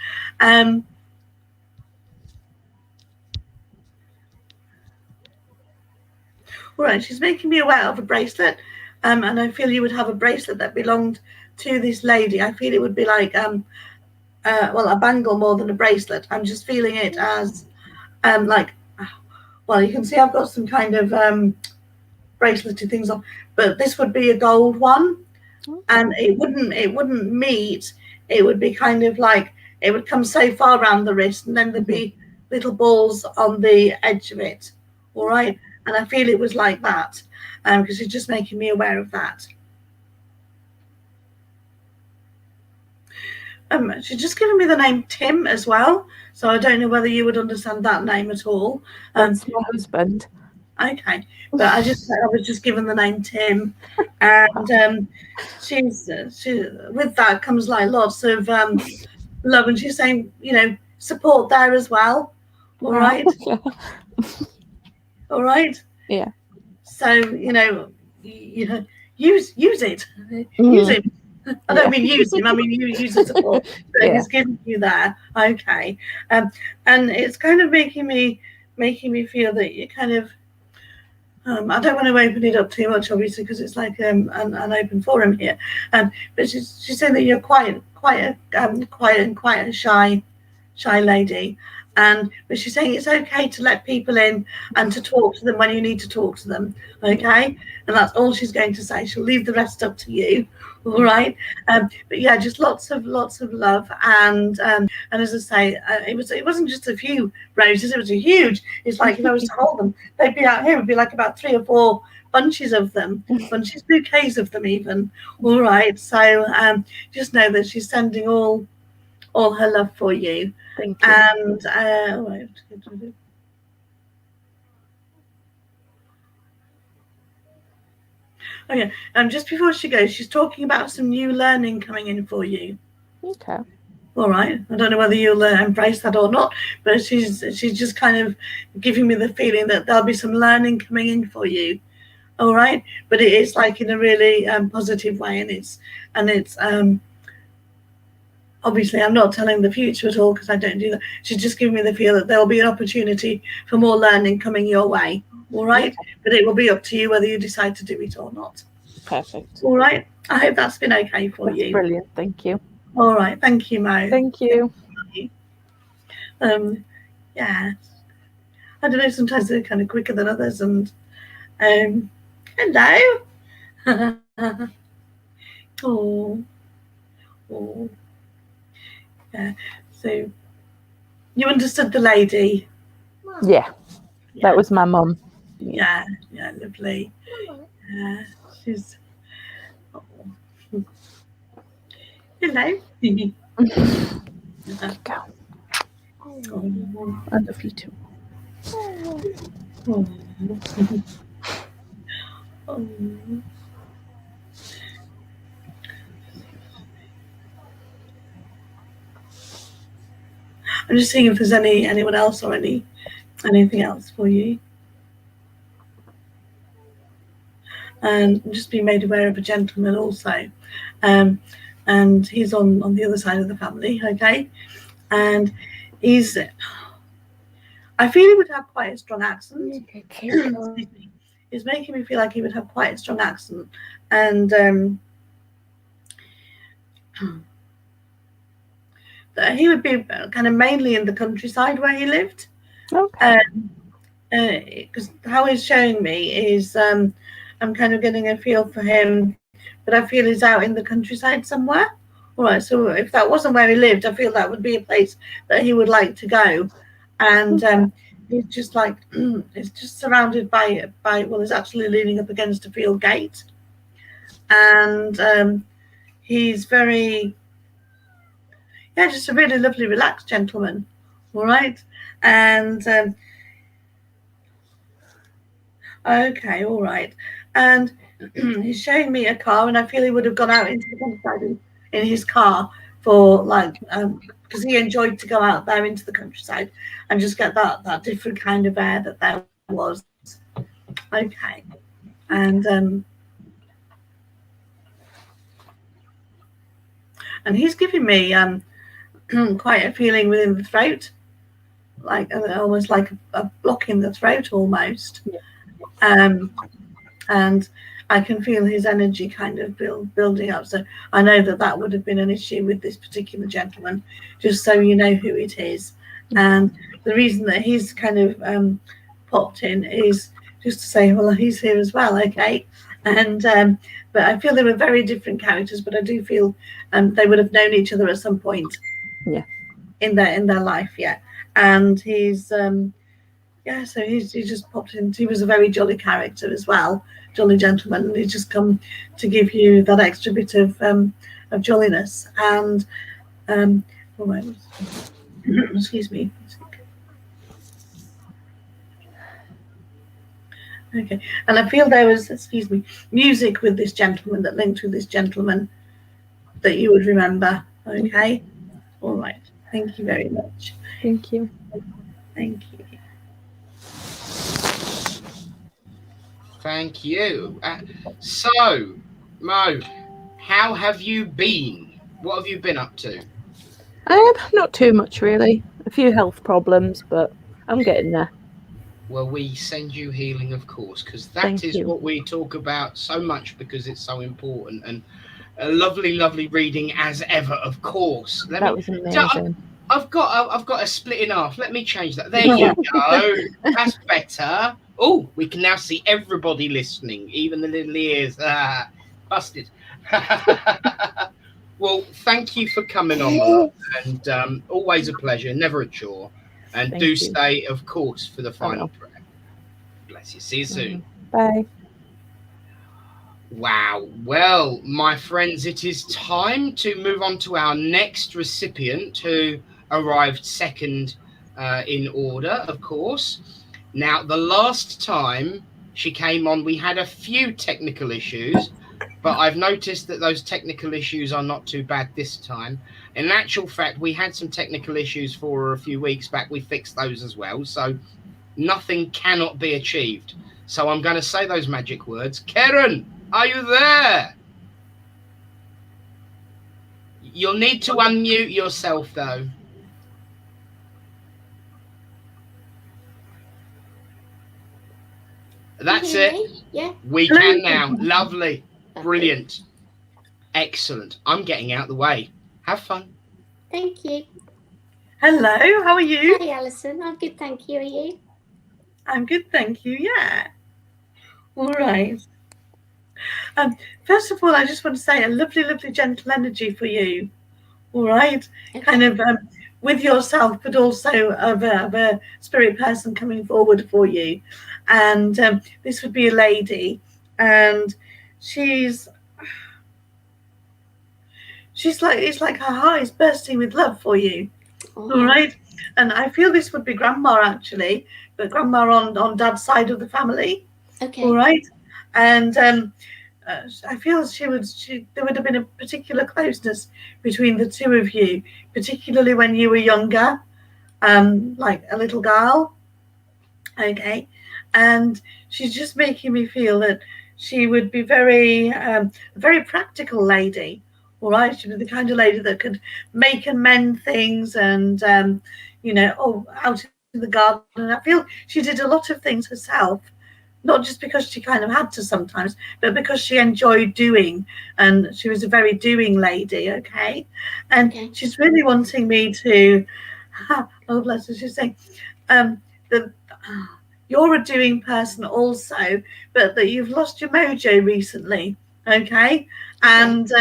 All right, she's making me aware of a bracelet, and I feel you would have a bracelet that belonged to this lady. I feel it would be like a bangle more than a bracelet. I'm just feeling it as you can see I've got some kind of bracelety things on, but this would be a gold one, and it wouldn't meet. It would be kind of like it would come so far around the wrist, and then there'd be little balls on the edge of it. All right. And I feel it was like that, because it's just making me aware of that. She's just given me the name Tim as well, so I don't know whether you would understand that name at all. That's my husband. Okay, but I was just given the name Tim, and she with that comes like lots of love, and she's saying support there as well. All right. All right. Yeah. So use it. Use it. I don't mean use him. I mean you use the support that he's giving you there. Okay. And it's kind of making me feel that you kind of. I don't want to open it up too much, obviously, because it's like an open forum here. But she's saying that you're quite a shy lady. But she's saying it's okay to let people in and to talk to them when you need to talk to them, okay? And that's all she's going to say. She'll leave the rest up to you, all right? But yeah, just lots of love, and as I say, it wasn't just a few roses. It was a huge. It's like if I was to hold them, they'd be out here. It would be like about 3 or 4 bunches of them, bouquets of them even. All right. So just know that she's sending all her love for you. Thank you. And just before she goes, she's talking about some new learning coming in for you. Okay. All right. I don't know whether you'll embrace that or not, but she's just kind of giving me the feeling that there'll be some learning coming in for you. All right. But it is like in a really positive way, and it's obviously, I'm not telling the future at all because I don't do that. She's just giving me the feel that there will be an opportunity for more learning coming your way. All right. But it will be up to you whether you decide to do it or not. Perfect. All right. I hope that's been okay for you. Brilliant. Thank you. All right. Thank you, Mo. Thank you. Yeah. I don't know. Sometimes they're kind of quicker than others. And hello. Oh. Oh. Yeah. So you understood the lady? Yeah, that was my mum. Yeah. Yeah. Lovely. Yeah. She's. Oh. Hello. Go. Oh. I love you too. Oh. Oh. I'm just seeing if there's anyone else or anything else for you. And I'm just being made aware of a gentleman also, and he's on the other side of the family. Okay, and he's. I feel he would have quite a strong accent. Excuse me. He's making me feel like he would have quite a strong accent, and that he would be kind of mainly in the countryside where he lived. Okay. Because how he's showing me is I'm kind of getting a feel for him, but I feel he's out in the countryside somewhere. All right, so if that wasn't where he lived, I feel that would be a place that he would like to go, and he's just like it's just surrounded by well, he's actually leaning up against a field gate, and he's very just a really lovely, relaxed gentleman. All right, and okay, all right, and he's showing me a car, and I feel he would have gone out into the countryside in his car for like because he enjoyed to go out there into the countryside and just get that different kind of air that there was. Okay, and he's giving me quite a feeling within the throat, like almost like a block in the throat almost. And I can feel his energy kind of building up. So I know that would have been an issue with this particular gentleman, just so you know who it is. And the reason that he's kind of popped in is just to say, well, he's here as well, okay? And but I feel they were very different characters, but I do feel they would have known each other at some point. Yeah. In their life, yeah. And he's so he just popped in. He was a very jolly character as well, jolly gentleman, and he's just come to give you that extra bit of jolliness. And excuse me. Okay, and I feel there was, music with this gentleman that linked with this gentleman that you would remember. Okay, all right. Thank you very much. Thank you. Thank you. Thank you. So, Mo, how have you been? What have you been up to? Not too much, really. A few health problems, but I'm getting there. Well, we send you healing, of course, because that is what we talk about so much, because it's so important. And a lovely, lovely reading as ever, of course. That was amazing. I've got a split in half. Let me change that. There you go. That's better. Oh, we can now see everybody listening, even the little ears. Busted. Well, thank you for coming on, and always a pleasure, never a chore. And do stay, of course, for the final prayer. Bless you. See you soon. Bye. Wow. Well, my friends, it is time to move on to our next recipient, who arrived second in order, of course. Now, the last time she came on, we had a few technical issues, but I've noticed that those technical issues are not too bad this time. In actual fact, we had some technical issues for her a few weeks back. We fixed those as well. So nothing cannot be achieved. So I'm going to say those magic words. Karen, are you there? You'll need to unmute yourself, though. That's it. Yeah. We can now. Lovely. Brilliant. Excellent. I'm getting out of the way. Have fun. Thank you. Hello, how are you? Hi, Alison. I'm good, thank you. Are you? I'm good, thank you. Yeah. All right. First of all, I just want to say a lovely, lovely, gentle energy for you. All right, Okay. kind of with yourself, but also of a spirit person coming forward for you. And this would be a lady, and she's like, it's like her heart is bursting with love for you. Oh, All right, and I feel this would be grandma actually, but grandma on dad's side of the family. okay. All right, and I feel there would have been a particular closeness between the two of you, particularly when you were younger, like a little girl. Okay, and she's just making me feel that she would be very practical lady. All right, she'd be the kind of lady that could make and mend things, and out in the garden. And I feel she did a lot of things herself, not just because she kind of had to sometimes, but because she enjoyed doing, and she was a very doing lady. Okay, and Okay. she's really wanting me to. Oh bless her, she's saying that you're a doing person also, but that you've lost your mojo recently. Okay, and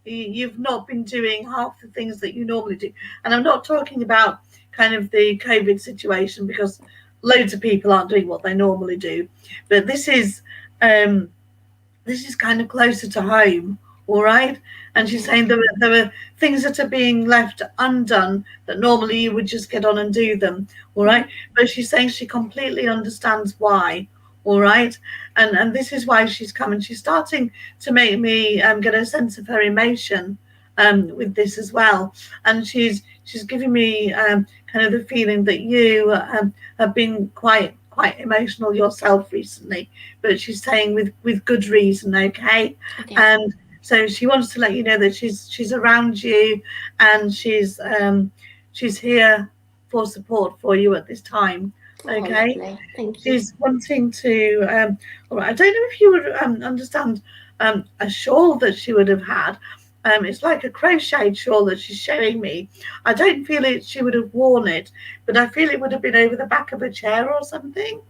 you've not been doing half the things that you normally do. And I'm not talking about kind of the COVID situation, because loads of people aren't doing what they normally do, but this is kind of closer to home. All right, and she's saying there were things that are being left undone that normally you would just get on and do them. All right, but she's saying she completely understands why. All right, and this is why she's come, and she's starting to make me get a sense of her emotion with this as well. And she's giving me kind of the feeling that you have been quite emotional yourself recently, but she's saying with good reason. Okay, Okay. and so she wants to let you know that she's around you, and she's here for support for you at this time. Okay, lovely. Thank you. she's wanting to. All right, I don't know if you would understand a shawl that she would have had. It's like a crocheted shawl that she's showing me. I don't feel she would have worn it, but I feel it would have been over the back of a chair or something.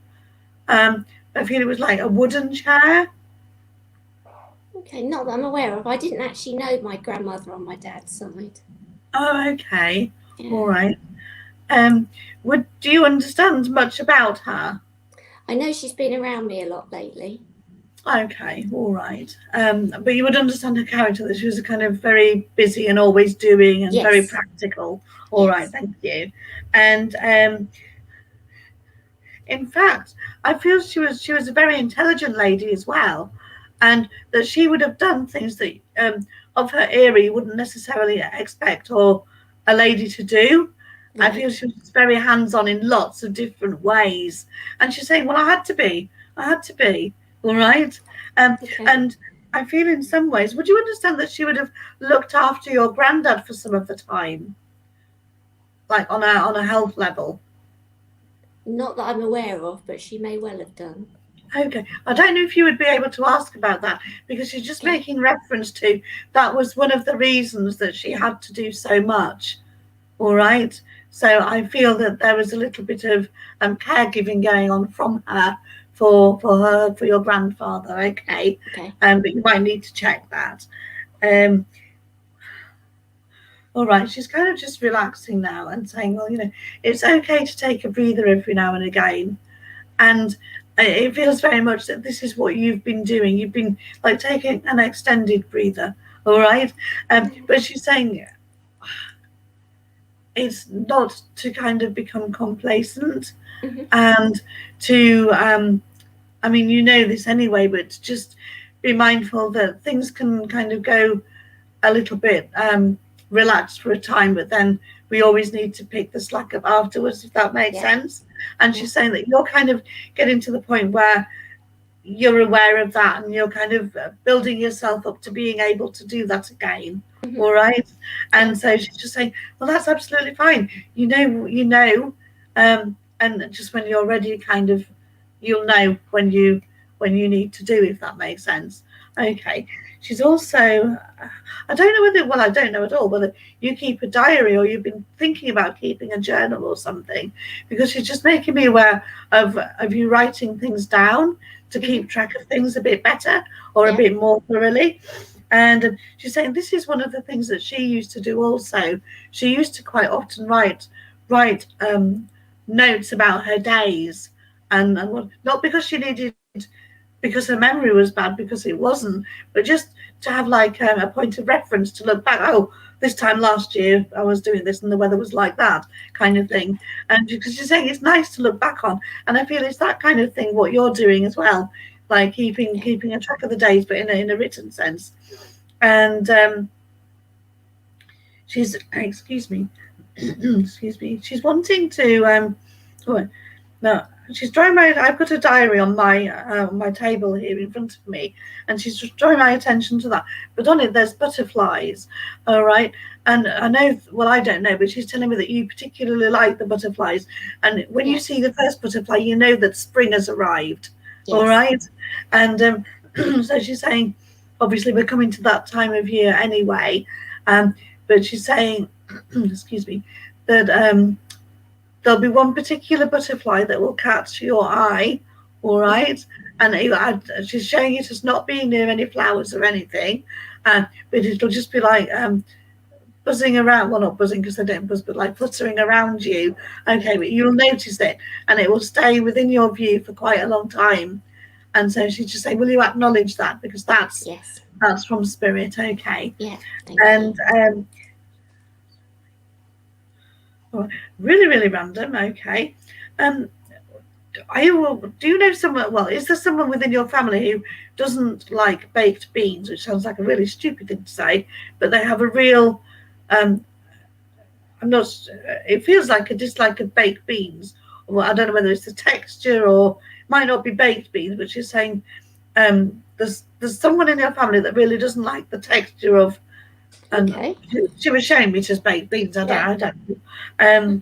I feel it was like a wooden chair. Okay, not that I'm aware of. I didn't actually know my grandmother on my dad's side. Oh, okay. Yeah. All right. Do you understand much about her? I know she's been around me a lot lately. Okay, all right. But you would understand her character, that she was kind of very busy and always doing, and very Yes. practical. All right, Yes. thank you. And in fact, I feel she was a very intelligent lady as well, and that she would have done things that of her era you wouldn't necessarily expect or a lady to do. I feel she was very hands-on in lots of different ways, and she's saying, "Well, I had to be. All right." Okay. And I feel in some ways, would you understand that she would have looked after your granddad for some of the time, like on a health level? Not that I'm aware of, but she may well have done. Okay, I don't know if you would be able to ask about that, because she's just making reference to that was one of the reasons that she had to do so much. All right, so I feel that there was a little bit of caregiving going on from her for your grandfather. Okay, but you might need to check that. All right, she's kind of just relaxing now and saying, well, it's okay to take a breather every now and again. And it feels very much that this is what you've been doing. You've been like taking an extended breather. All right, but she's saying it's not to kind of become complacent and to I mean, you know this anyway, but to just be mindful that things can kind of go a little bit relaxed for a time, but then we always need to pick the slack up afterwards, if that makes sense. And she's saying that you're kind of getting to the point where you're aware of that, and you're kind of building yourself up to being able to do that again. All right, and so she's just saying, well, that's absolutely fine. And just when you're ready, kind of, you'll know when you need to do, if that makes sense. Okay. She's also, I don't know whether, well, I don't know at all whether you keep a diary or you've been thinking about keeping a journal or something, because she's just making me aware of you writing things down to keep track of things a bit better or a bit more thoroughly. And she's saying this is one of the things that she used to do also. She used to quite often write notes about her days, and what, not because she needed, because her memory was bad, because it wasn't, but just to have like a point of reference to look back. Oh, this time last year I was doing this and the weather was like that, kind of thing. And because she's saying it's nice to look back on, and I feel it's that kind of thing what you're doing as well, like keeping a track of the days, but in a written sense. And she's excuse me, she's wanting to no. She's drawing my. I've got a diary on my table here in front of me, and she's just drawing my attention to that. But on it, there's butterflies. All right, and I know. Well, I don't know, but she's telling me that you particularly like the butterflies. And when you see the first butterfly, you know that spring has arrived. Yes. All right, and so she's saying, obviously, we're coming to that time of year anyway. But she's saying, excuse me, that there'll be one particular butterfly that will catch your eye, all right? And she's showing it as not being near any flowers or anything, but it'll just be like buzzing around. Well, not buzzing because they don't buzz, but like fluttering around you. Okay, but you'll notice it, and it will stay within your view for quite a long time. And so she's just saying, will you acknowledge that? Because that's from spirit, okay? Yeah. And really, really random. Okay. Do you know someone? Well, is there someone within your family who doesn't like baked beans? Which sounds like a really stupid thing to say, but they have a real. I'm not. It feels like a dislike of baked beans. Well, I don't know whether it's the texture or it might not be baked beans, but she's saying there's someone in your family that really doesn't like the texture of. And she was showing me just baked beans. I don't know.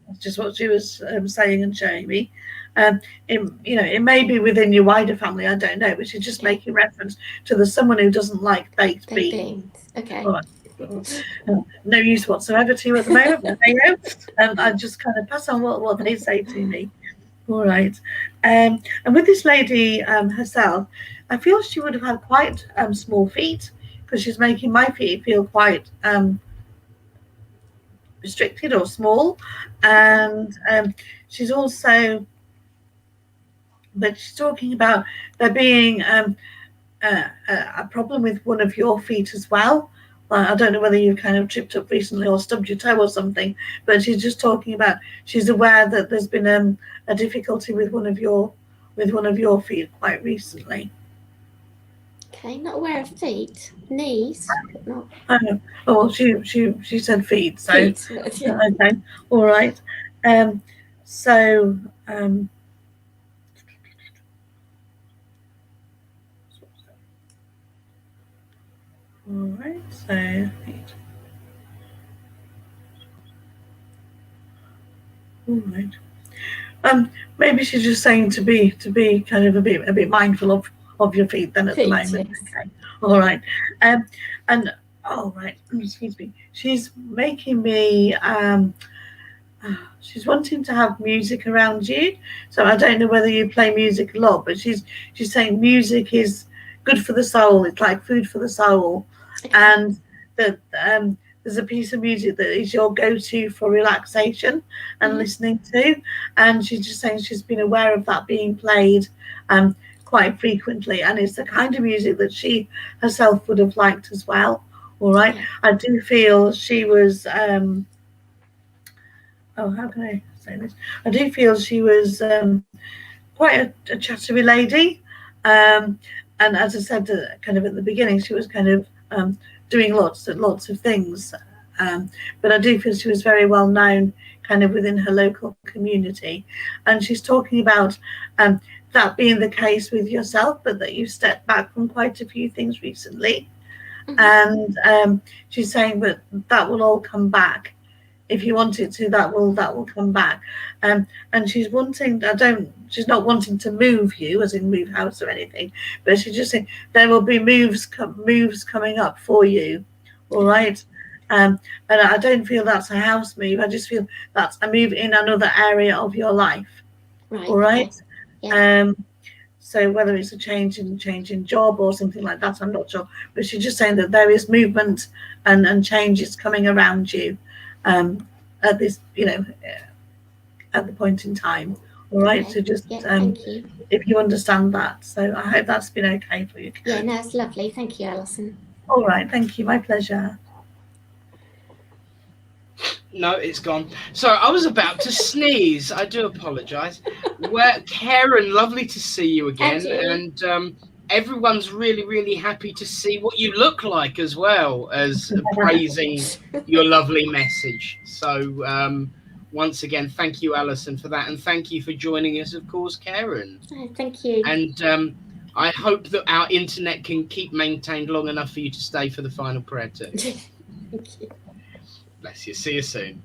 That's just what she was saying and showing me. It may be within your wider family. I don't know, but she's just making reference to there's someone who doesn't like baked beans. Okay. Right. No use whatsoever to you at the moment. But there you go. I just kind of pass on what they say to me. All right. And with this lady herself, I feel she would have had quite small feet, because she's making my feet feel quite restricted or small. And she's also, but she's talking about there being a problem with one of your feet as well. I don't know whether you kind of tripped up recently or stubbed your toe or something, but she's just talking about, she's aware that there's been a difficulty with one of your feet quite recently. Okay, not aware of feet, knees, but not. Oh, she said feet, so feet, okay, all right. So all right, so all right. Maybe she's just saying to be kind of a bit mindful of your feet then at the moment. Yes. Okay. All right. And all right, excuse me. She's making me she's wanting to have music around you. So I don't know whether you play music a lot, but she's saying music is good for the soul. It's like food for the soul. Okay. And that there's a piece of music that is your go-to for relaxation and listening to. And she's just saying she's been aware of that being played quite frequently, and it's the kind of music that she herself would have liked as well. All right. I do feel she was how can I say this? I do feel she was quite a chattery lady, and as I said kind of at the beginning, she was kind of doing lots of things, but I do feel she was very well known kind of within her local community. And she's talking about that being the case with yourself, but that you've stepped back from quite a few things recently. And she's saying that will all come back if you want it to, that will come back. And she's not wanting to move you, as in move house or anything, but she's just saying there will be moves coming up for you. All right. And I don't feel that's a house move. I just feel that's a move in another area of your life. Right. All right. Yeah. So whether it's a change in job or something like that, I'm not sure. But she's just saying that there is movement and changes coming around you at this, at the point in time. All right. Okay. So just thank you. if you understand that. So I hope that's been okay for you. Yeah, no, it's lovely. Thank you, Alison. All right. Thank you. My pleasure. No, it's gone. So I was about to sneeze. I do apologise. Karen, lovely to see you again. And everyone's really, really happy to see what you look like as well as praising your lovely message. So once again, thank you, Alison, for that. And thank you for joining us, of course, Karen. Oh, thank you. And I hope that our internet can keep maintained long enough for you to stay for the final prayer too. Thank you. Bless you. See you soon.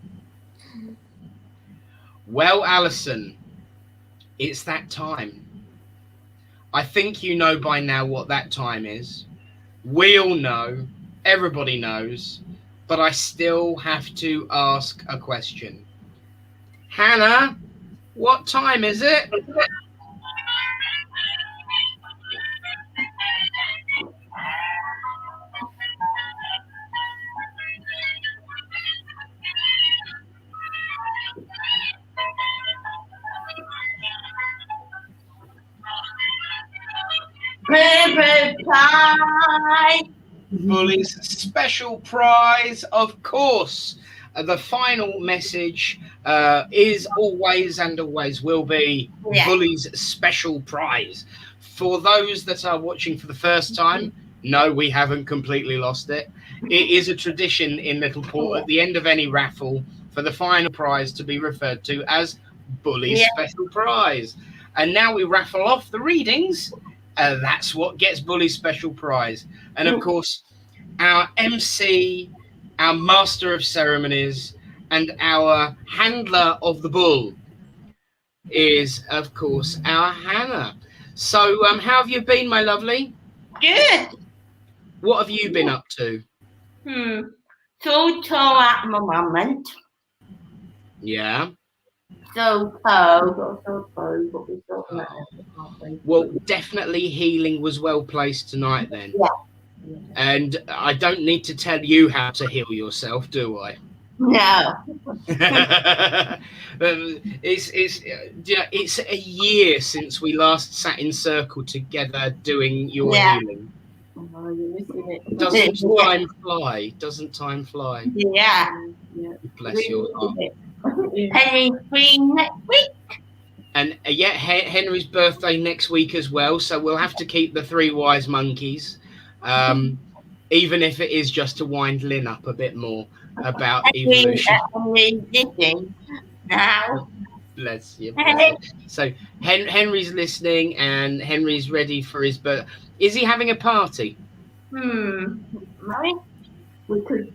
Well, Alison, it's that time. I think you know by now what that time is. We all know. Everybody knows. But I still have to ask a question. Hannah, what time is it? Bully's special prize, of course. The final message is always and always will be Bully's special prize. For those that are watching for the first time, no, we haven't completely lost it. It is a tradition in Littleport at the end of any raffle for the final prize to be referred to as Bully's special prize. And now we raffle off the readings. That's what gets Bully's special prize. And of course, our MC, our master of ceremonies, and our handler of the bull is, of course, our Hannah. So, how have you been, my lovely? Good. What have you been up to? So tall at the moment. Yeah. So cold, but we thought that. Well, definitely healing was well placed tonight then. Yeah. And I don't need to tell you how to heal yourself, do I? No. It's a year since we last sat in circle together doing your healing. Oh, you're missing it. Doesn't time fly? Doesn't time fly? Yeah. Bless your heart. Henry's free next week. And Henry's birthday next week as well, so we'll have to keep the three wise monkeys, even if it is just to wind Lynn up a bit more about evolution. Now. Bless you. So Henry's listening, and Henry's ready for his birthday. Is he having a party? Right? We could.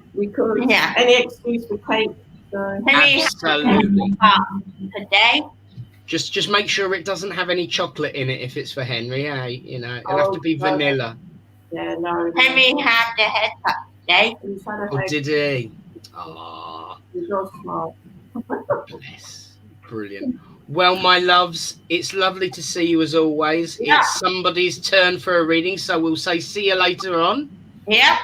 Yeah. Any excuse for cake. So. Absolutely. Today. Just make sure it doesn't have any chocolate in it if it's for Henry. It'll have to be vanilla. Yeah, no. Henry had the haircut today. Oh, did he? Ah, He's not smart. bless. Brilliant. Well, my loves, it's lovely to see you as always. Yeah. It's somebody's turn for a reading, so we'll say see you later on. Yep.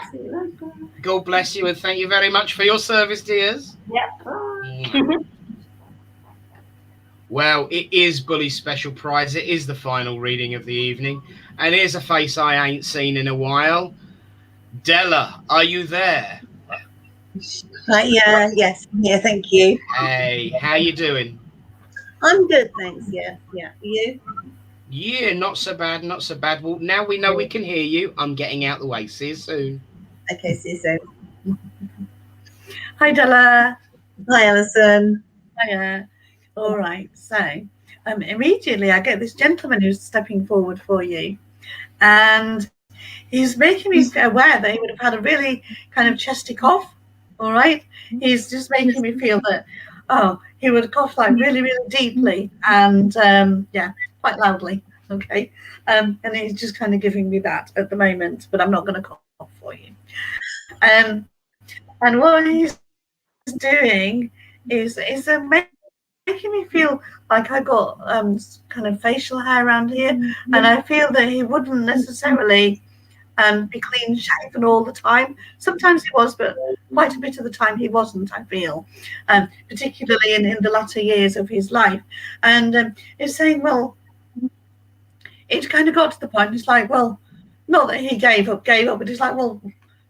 God bless you, and thank you very much for your service, dears. Yep. Well, it is Bully's special prize. It is the final reading of the evening. And here's a face I ain't seen in a while. Della, are you there? Yes, yeah, thank you. Hey, how you doing? I'm good, thanks. Yeah. You? Yeah, not so bad, not so bad. Well, now we know we can hear you. I'm getting out the way. See you soon. Okay, see you soon. Hi, Della. Hi, Alison. Hiya. All right. So immediately I get this gentleman who's stepping forward for you, and he's making me aware that he would have had a really kind of chesty cough. All right, he's just making me feel that, oh, he would cough like really, really deeply and yeah, quite loudly. Okay, and he's just kind of giving me that at the moment, but I'm not going to cough for you. And what he's doing is making me feel like I got kind of facial hair around here, and I feel that he wouldn't necessarily be clean shaven all the time. Sometimes he was, but quite a bit of the time he wasn't, I feel, particularly in the latter years of his life. And it's saying, well, it kind of got to the point, it's like, well, not that he gave up, but it's like, well,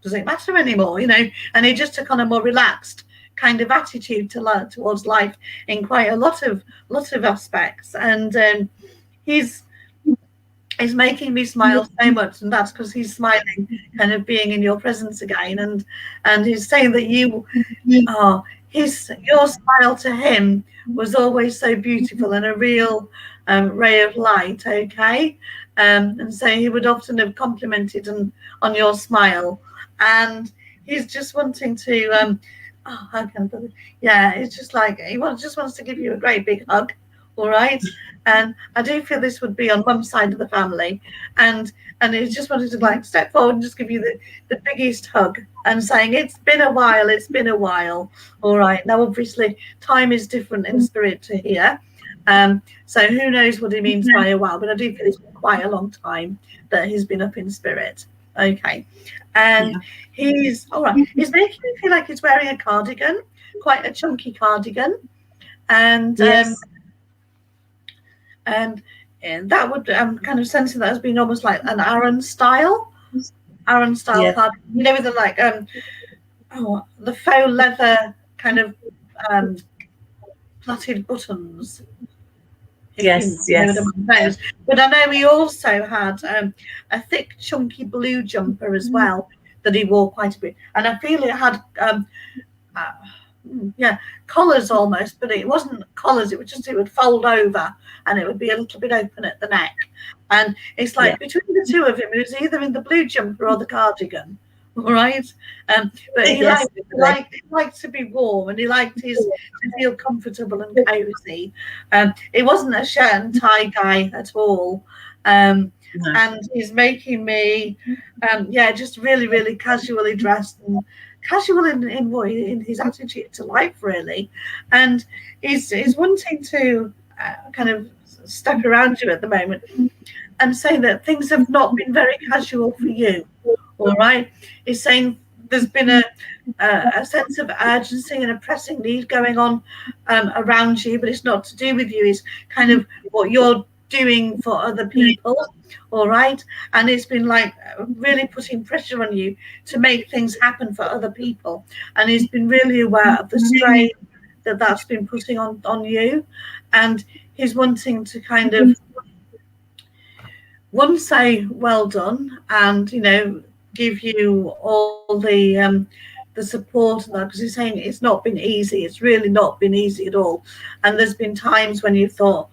does it matter anymore, you know? And he just took on a more relaxed kind of attitude towards life in quite a lot of aspects. And he's making me smile so much, and that's because he's smiling, kind of being in your presence again, and he's saying that you are your smile to him was always so beautiful and a real ray of light. Okay, and so he would often have complimented on your smile, and he's just wanting to how can I put it? Yeah, it's just like he just wants to give you a great big hug. All right, and I do feel this would be on Mum's side of the family, and he just wanted to like step forward and just give you the biggest hug and saying it's been a while. All right, now obviously time is different in spirit to here, so who knows what he means by a while, but I do feel it's been quite a long time that he's been up in spirit. Okay, and he's all right. He's making me feel like he's wearing a cardigan, quite a chunky cardigan, and and that would kind of sensing that as being almost like an Arron style card, you know, with the like the faux leather kind of plaited buttons. Yes. But I know he also had a thick chunky blue jumper as well that he wore quite a bit, and I feel it had collars almost, but it wasn't collars, it would fold over and it would be a little bit open at the neck, and it's like between the two of him, it was either in the blue jumper or the cardigan. All right, but he liked to be warm, and he liked to feel comfortable and cozy. It wasn't a shirt and tie guy at all, and he's making me just really, really casually dressed and casual in his attitude to life, really. And he's wanting to kind of step around you at the moment and say that things have not been very casual for you. All right, he's saying there's been a sense of urgency and a pressing need going on around you, but it's not to do with you. It's kind of what you're doing for other people. All right, and it's been like really putting pressure on you to make things happen for other people, and he's been really aware of the strain that's been putting on you, and he's wanting to kind of say well done, and you know, give you all the support and that, because he's saying it's not been easy. It's really not been easy at all, and there's been times when you thought,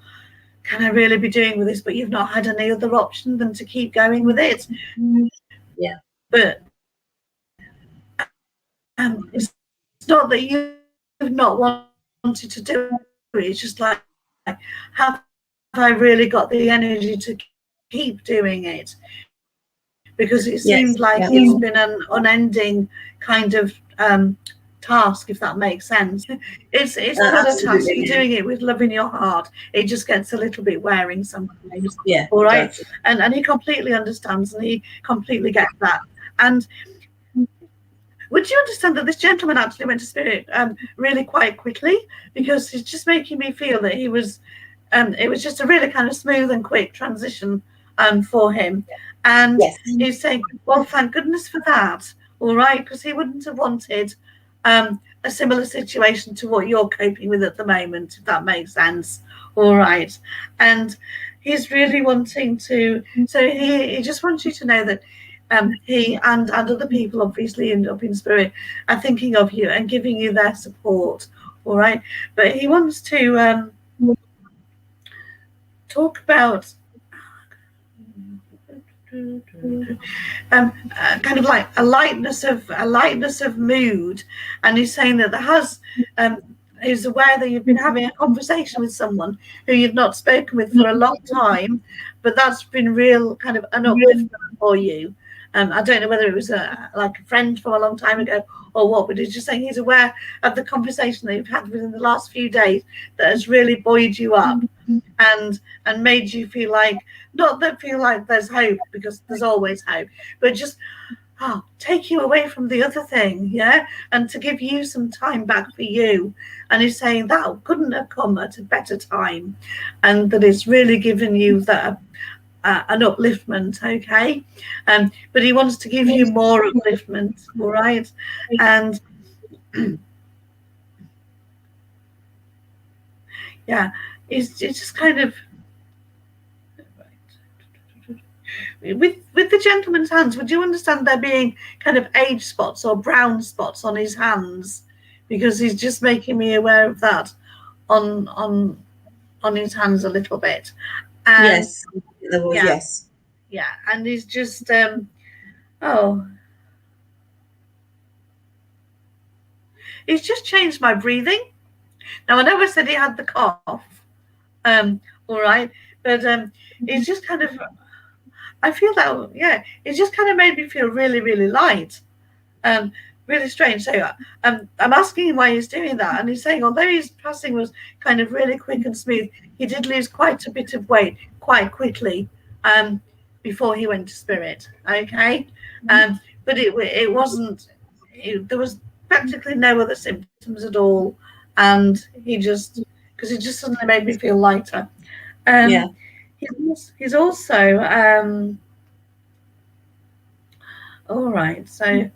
can I really be doing with this? But you've not had any other option than to keep going with it. Yeah. But it's not that you've not wanted to do it. It's just like, have I really got the energy to keep doing it? Because it seems like it's been an unending kind of task, if that makes sense. It's not a task. You're doing it with love in your heart. It just gets a little bit wearing sometimes. Yeah. All right. And he completely understands, and he completely gets that. And would you understand that this gentleman actually went to spirit really quite quickly, because he's just making me feel that he was it was just a really kind of smooth and quick transition for him. And he's saying, well, thank goodness for that. All right, because he wouldn't have wanted a similar situation to what you're coping with at the moment, if that makes sense. All right. And he's really wanting to, so he just wants you to know that he and other people, obviously, up in spirit, are thinking of you and giving you their support. All right. But he wants to talk about kind of like a lightness of mood, and he's saying that he's aware that you've been having a conversation with someone who you've not spoken with for a long time, but that's been real kind of an upliftment for you. I don't know whether it was like a friend from a long time ago or what, but he's just saying he's aware of the conversation that you've had within the last few days that has really buoyed you up and made you feel like, not that feel like there's hope, because there's always hope, but just take you away from the other thing, yeah, and to give you some time back for you. And he's saying that couldn't have come at a better time, and that it's really given you that an upliftment, okay? But he wants to give you more upliftment, all right? And yeah, it's just kind of with the gentleman's hands. Would you understand there being kind of age spots or brown spots on his hands? Because he's just making me aware of that on his hands a little bit. And Yes, there was, yes. Yeah, and he's just he's just changed my breathing. Now I know I said he had the cough, all right, but it's just kind of, I feel that, yeah, it just kind of made me feel really, really light, really strange. So I'm asking him why he's doing that, and he's saying although his passing was kind of really quick and smooth, he did lose quite a bit of weight quite quickly before he went to spirit, okay? But it wasn't, there was practically no other symptoms at all, and he just, because it just suddenly made me feel lighter. He's also all right, so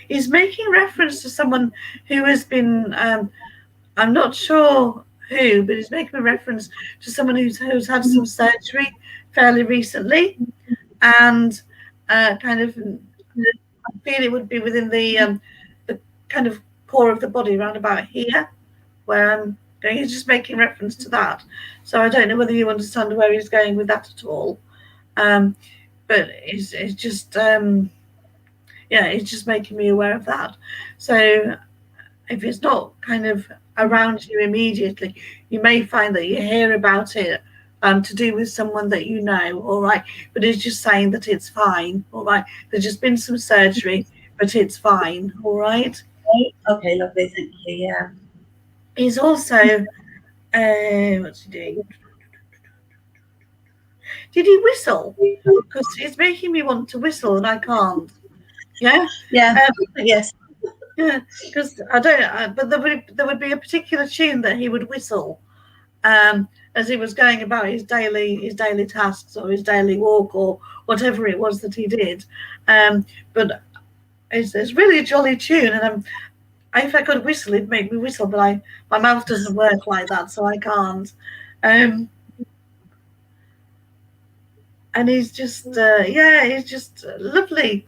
he's making reference to someone who has been I'm not sure who, but he's making a reference to someone who's had some surgery fairly recently, and kind of I feel it would be within the kind of core of the body around about here where I'm going. He's just making reference to that, so I don't know whether you understand where he's going with that at all, but it's just it's just making me aware of that. So if it's not kind of around you immediately, you may find that you hear about it to do with someone that you know, all right, but it's just saying that it's fine, all right, there's just been some surgery, but it's fine, all right. Okay, lovely, thank you. Yeah, he's also what's he doing? Did he whistle? Because it's making me want to whistle and I can't. Yes. Yeah, because I don't. But there would be a particular tune that he would whistle as he was going about his daily tasks or his daily walk or whatever it was that he did. But it's really a jolly tune, and if I could whistle, it'd make me whistle. But my mouth doesn't work like that, so I can't. And he's just he's just a lovely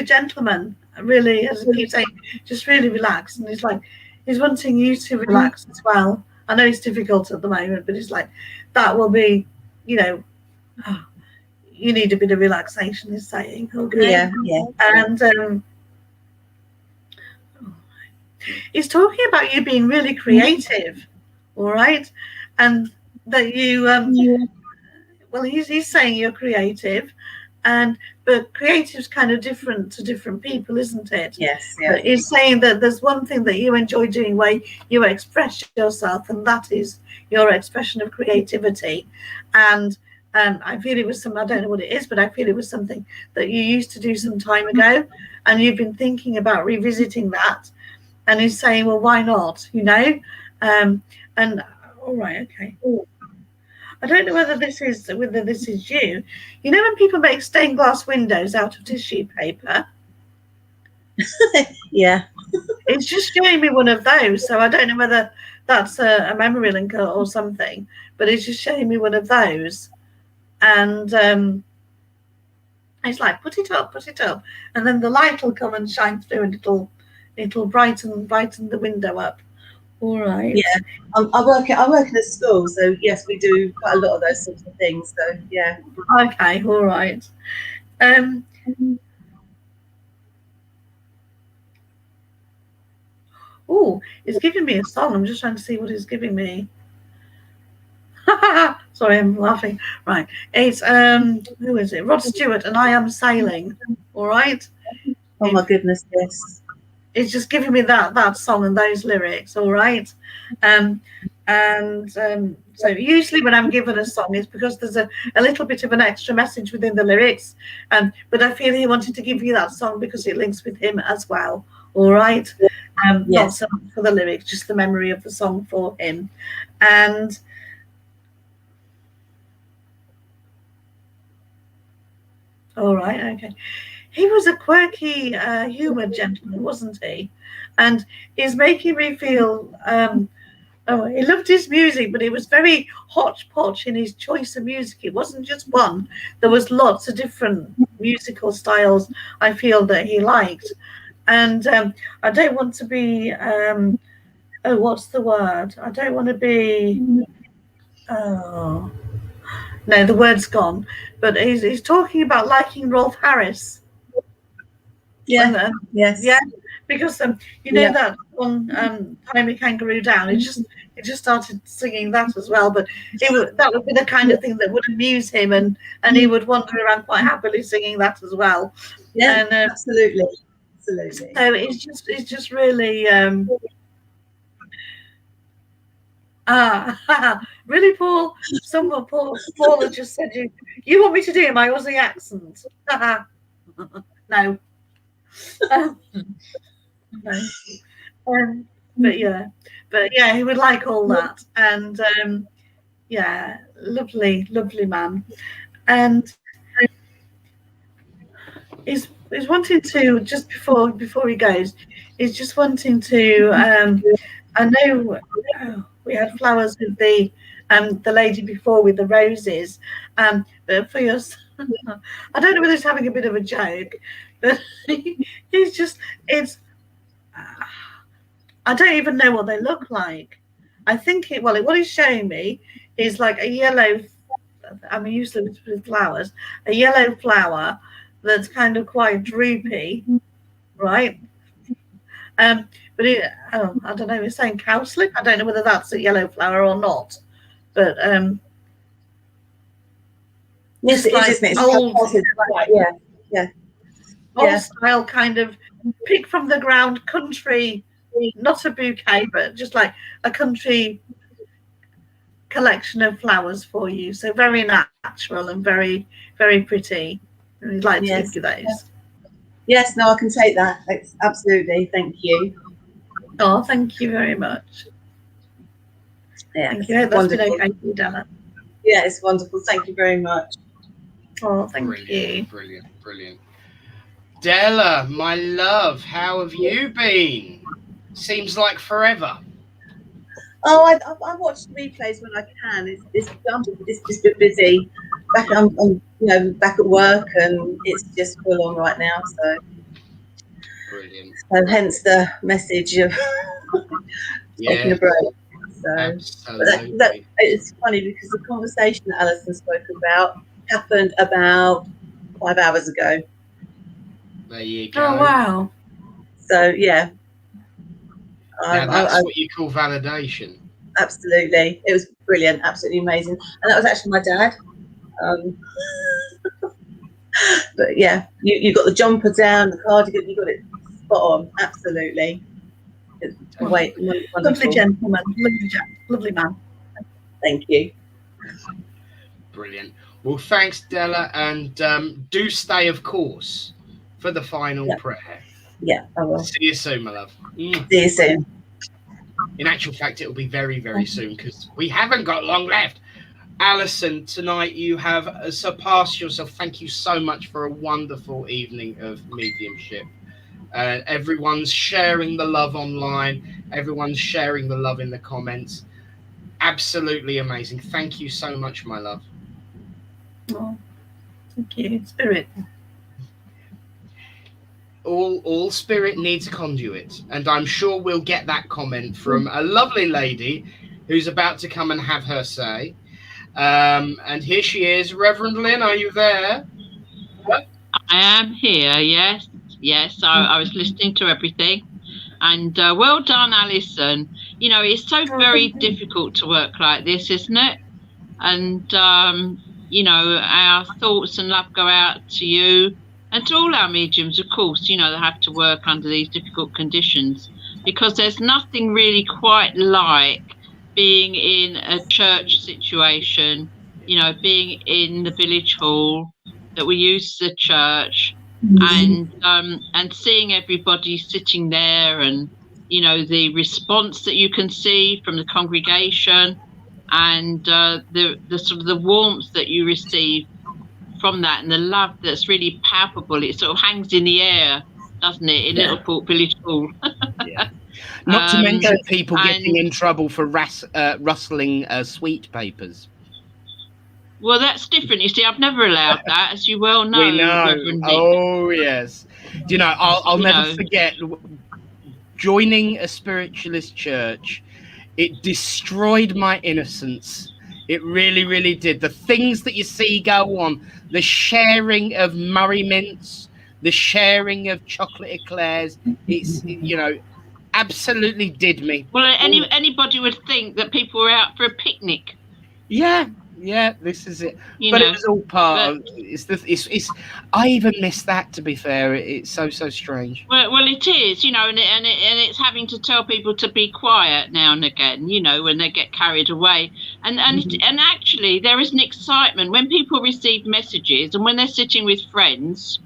gentleman, really, as I keep saying, just really relaxed. And he's wanting you to relax as well. I know it's difficult at the moment, but it's like that will be, you need a bit of relaxation, he's saying. Okay. Yeah. And he's talking about you being really creative, all right, and that you well, he's saying you're creative, but creative's kind of different to different people, isn't it? Yes. But he's saying that there's one thing that you enjoy doing where you express yourself, and that is your expression of creativity. And I feel it was I don't know what it is, but I feel it was something that you used to do some time ago, and you've been thinking about revisiting that. And he's saying, well, why not? And all right, okay. I don't know whether this is you. You know when people make stained glass windows out of tissue paper? Yeah. It's just showing me one of those. So I don't know whether that's a memory link or something, but it's just showing me one of those. And it's like, put it up. And then the light will come and shine through, and it'll brighten the window up. All right. Yeah. I work in a school, so yes, we do quite a lot of those sorts of things. So yeah. Okay. All right. Oh, it's giving me a song. I'm just trying to see what it's giving me. Sorry, I'm laughing. Right. It's who is it? Rod Stewart and I Am Sailing. All right. Oh my goodness, yes. It's just giving me that song and those lyrics. All right. So usually when I'm given a song, it's because there's a little bit of an extra message within the lyrics. But I feel he wanted to give you that song because it links with him as well. All right. Not Yes. so much for the lyrics, just the memory of the song for him. And all right, okay. He was a quirky, humoured gentleman, wasn't he? And he's making me feel. He loved his music, but it was very hodgepodge in his choice of music. It wasn't just one. There was lots of different musical styles I feel that he liked. And I don't want to be. What's the word? I don't want to be. Oh. No, the word's gone. But he's talking about liking Rolf Harris. Yeah. Yes. Yeah, because you know that one Time a Kangaroo Down. It just started singing that as well. But that would be the kind of thing that would amuse him, and he would wander around quite happily singing that as well. Yeah, and, absolutely. Absolutely. So it's just really really, Paul. Paul has just said you want me to do my Aussie accent? No. No. But yeah, he would like all that, and yeah, lovely man, and he's wanting to, just before he goes, he's just wanting to. I know we had flowers with the lady before with the roses, but for your son, I don't know whether he's having a bit of a joke, but I don't even know what they look like. I think what he's showing me is like a yellow. I'm used to with flowers. A yellow flower that's kind of quite droopy, right? But I don't know. He's saying cowslip. I don't know whether that's a yellow flower or not. But yes, it like is, isn't it? old, old style kind of pick from the ground country. Not a bouquet, but just like a country collection of flowers for you. So very natural and very, very pretty. And we'd like to give you those. Yes, no, I can take that. Absolutely. Thank you. Oh, thank you very much. Yeah, thank you. That's been okay for you, Della. Yeah, it's wonderful. Thank you very much. Oh, thank you. Brilliant. Della, my love, how have you been? Seems like forever. Oh, I watch replays when I can. It's just a bit busy. I'm back at work, and it's just full on right now. So brilliant. So hence the message of taking a break. So absolutely. That it's funny because the conversation that Alison spoke about happened about 5 hours ago. There you go. Oh wow! So yeah. Now that's what you call validation. Absolutely. It was brilliant, absolutely amazing. And that was actually my dad. But yeah, you got the jumper down, the cardigan, you got it spot on, absolutely. Lovely gentleman, lovely man. Thank you. Brilliant. Well, thanks, Della, and do stay, of course, for the final prayer. Yeah, I will. See you soon, my love. See you soon. In actual fact, it'll be very, very soon because we haven't got long left. Alison, tonight you have surpassed yourself. Thank you so much for a wonderful evening of mediumship. Everyone's sharing the love online. Everyone's sharing the love in the comments. Absolutely amazing. Thank you so much, my love. Oh, thank you, Spirit. all spirit needs a conduit, and I'm sure we'll get that comment from a lovely lady who's about to come and have her say. And here she is. Reverend Lynn, are you there? I am here, yes. I was listening to everything. And well done, Alison. You know, it's so very difficult to work like this, isn't it? And, you know, our thoughts and love go out to you and to all our mediums, of course, you know, they have to work under these difficult conditions, because there's nothing really quite like being in a church situation, you know, being in the village hall that we use the church, and seeing everybody sitting there, and you know, the response that you can see from the congregation, and the sort of the warmth that you receive from that, and the love that's really palpable. It sort of hangs in the air, doesn't it, in Littleport Village Hall? Yeah. Not to mention people getting in trouble for rustling sweet papers. Well, that's different. You see, I've never allowed that, as you well know. We know. Reverend Nick. Oh, yes. Do you know, I'll never forget joining a spiritualist church. It destroyed my innocence. It really, really did. The things that you see go on, the sharing of Murray mints, the sharing of chocolate eclairs, it's, you know, absolutely did me. Well, anybody would think that people were out for a picnic. Yeah, this is it. But it was all part of it's I even miss that, to be fair. It's so strange. Well, it is, you know, and it's having to tell people to be quiet now and again, you know, when they get carried away. And actually there is an excitement when people receive messages, and when they're sitting with friends,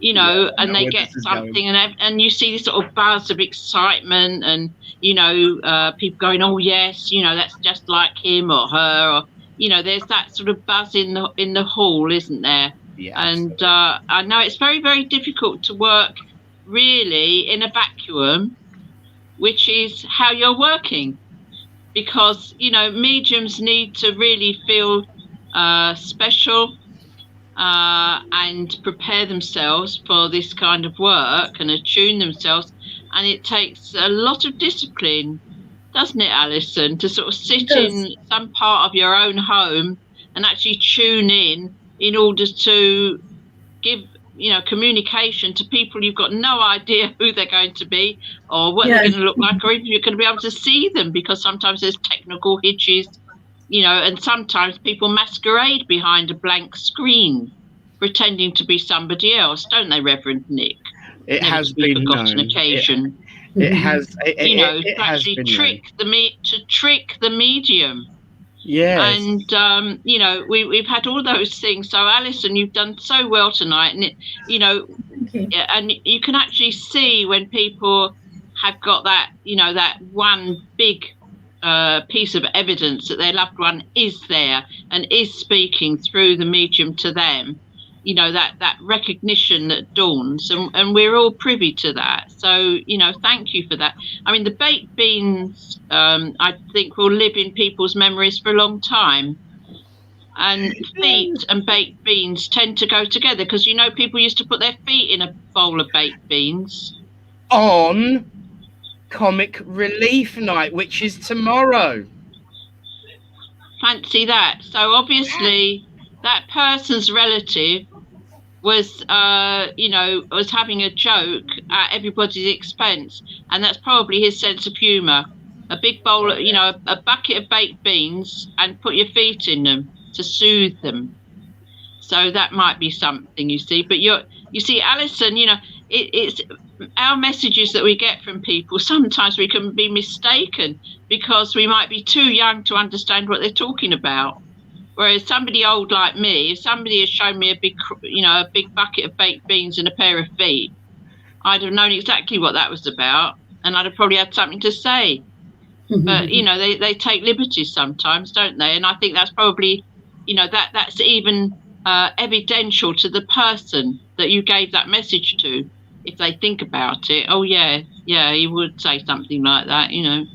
you know, and they get something, and you see this sort of buzz of excitement, and you know, people going, oh yes, you know, that's just like him or her, or you know, there's that sort of buzz in the hall, isn't there? Yeah. And I know it's very, very difficult to work really in a vacuum, which is how you're working, because you know, mediums need to really feel special. And prepare themselves for this kind of work and attune themselves, and it takes a lot of discipline, doesn't it, Alison, to sort of sit in some part of your own home and actually tune in order to give, you know, communication to people you've got no idea who they're going to be or what they're going to look like, or even you're going to be able to see them, because sometimes there's technical hitches. You know, and sometimes people masquerade behind a blank screen, pretending to be somebody else, don't they, Reverend Nick? It has been forgotten known. Occasion. It has. You know, it to actually trick the medium. Yes. And you know, we've had all those things. So, Alison, you've done so well tonight, and you know, and you can actually see when people have got that, you know, that one big piece of evidence that their loved one is there and is speaking through the medium to them, you know, that recognition that dawns, and we're all privy to that. So, you know, thank you for that. I mean, the baked beans, I think, will live in people's memories for a long time. And feet and baked beans tend to go together, because, you know, people used to put their feet in a bowl of baked beans. On Comic Relief Night, which is tomorrow. Fancy that. So obviously that person's relative was, you know, was having a joke at everybody's expense, and that's probably his sense of humour. A big bowl, you know, a bucket of baked beans, and put your feet in them to soothe them. So that might be something, you see. But you see, Alison, you know, it's our messages that we get from people, sometimes we can be mistaken because we might be too young to understand what they're talking about. Whereas somebody old like me, if somebody has shown me a big bucket of baked beans and a pair of feet, I'd have known exactly what that was about, and I'd have probably had something to say. But, you know, they take liberties sometimes, don't they? And I think that's probably, you know, that's even evidential to the person that you gave that message to. If they think about it, oh yeah, he would say something like that, you know,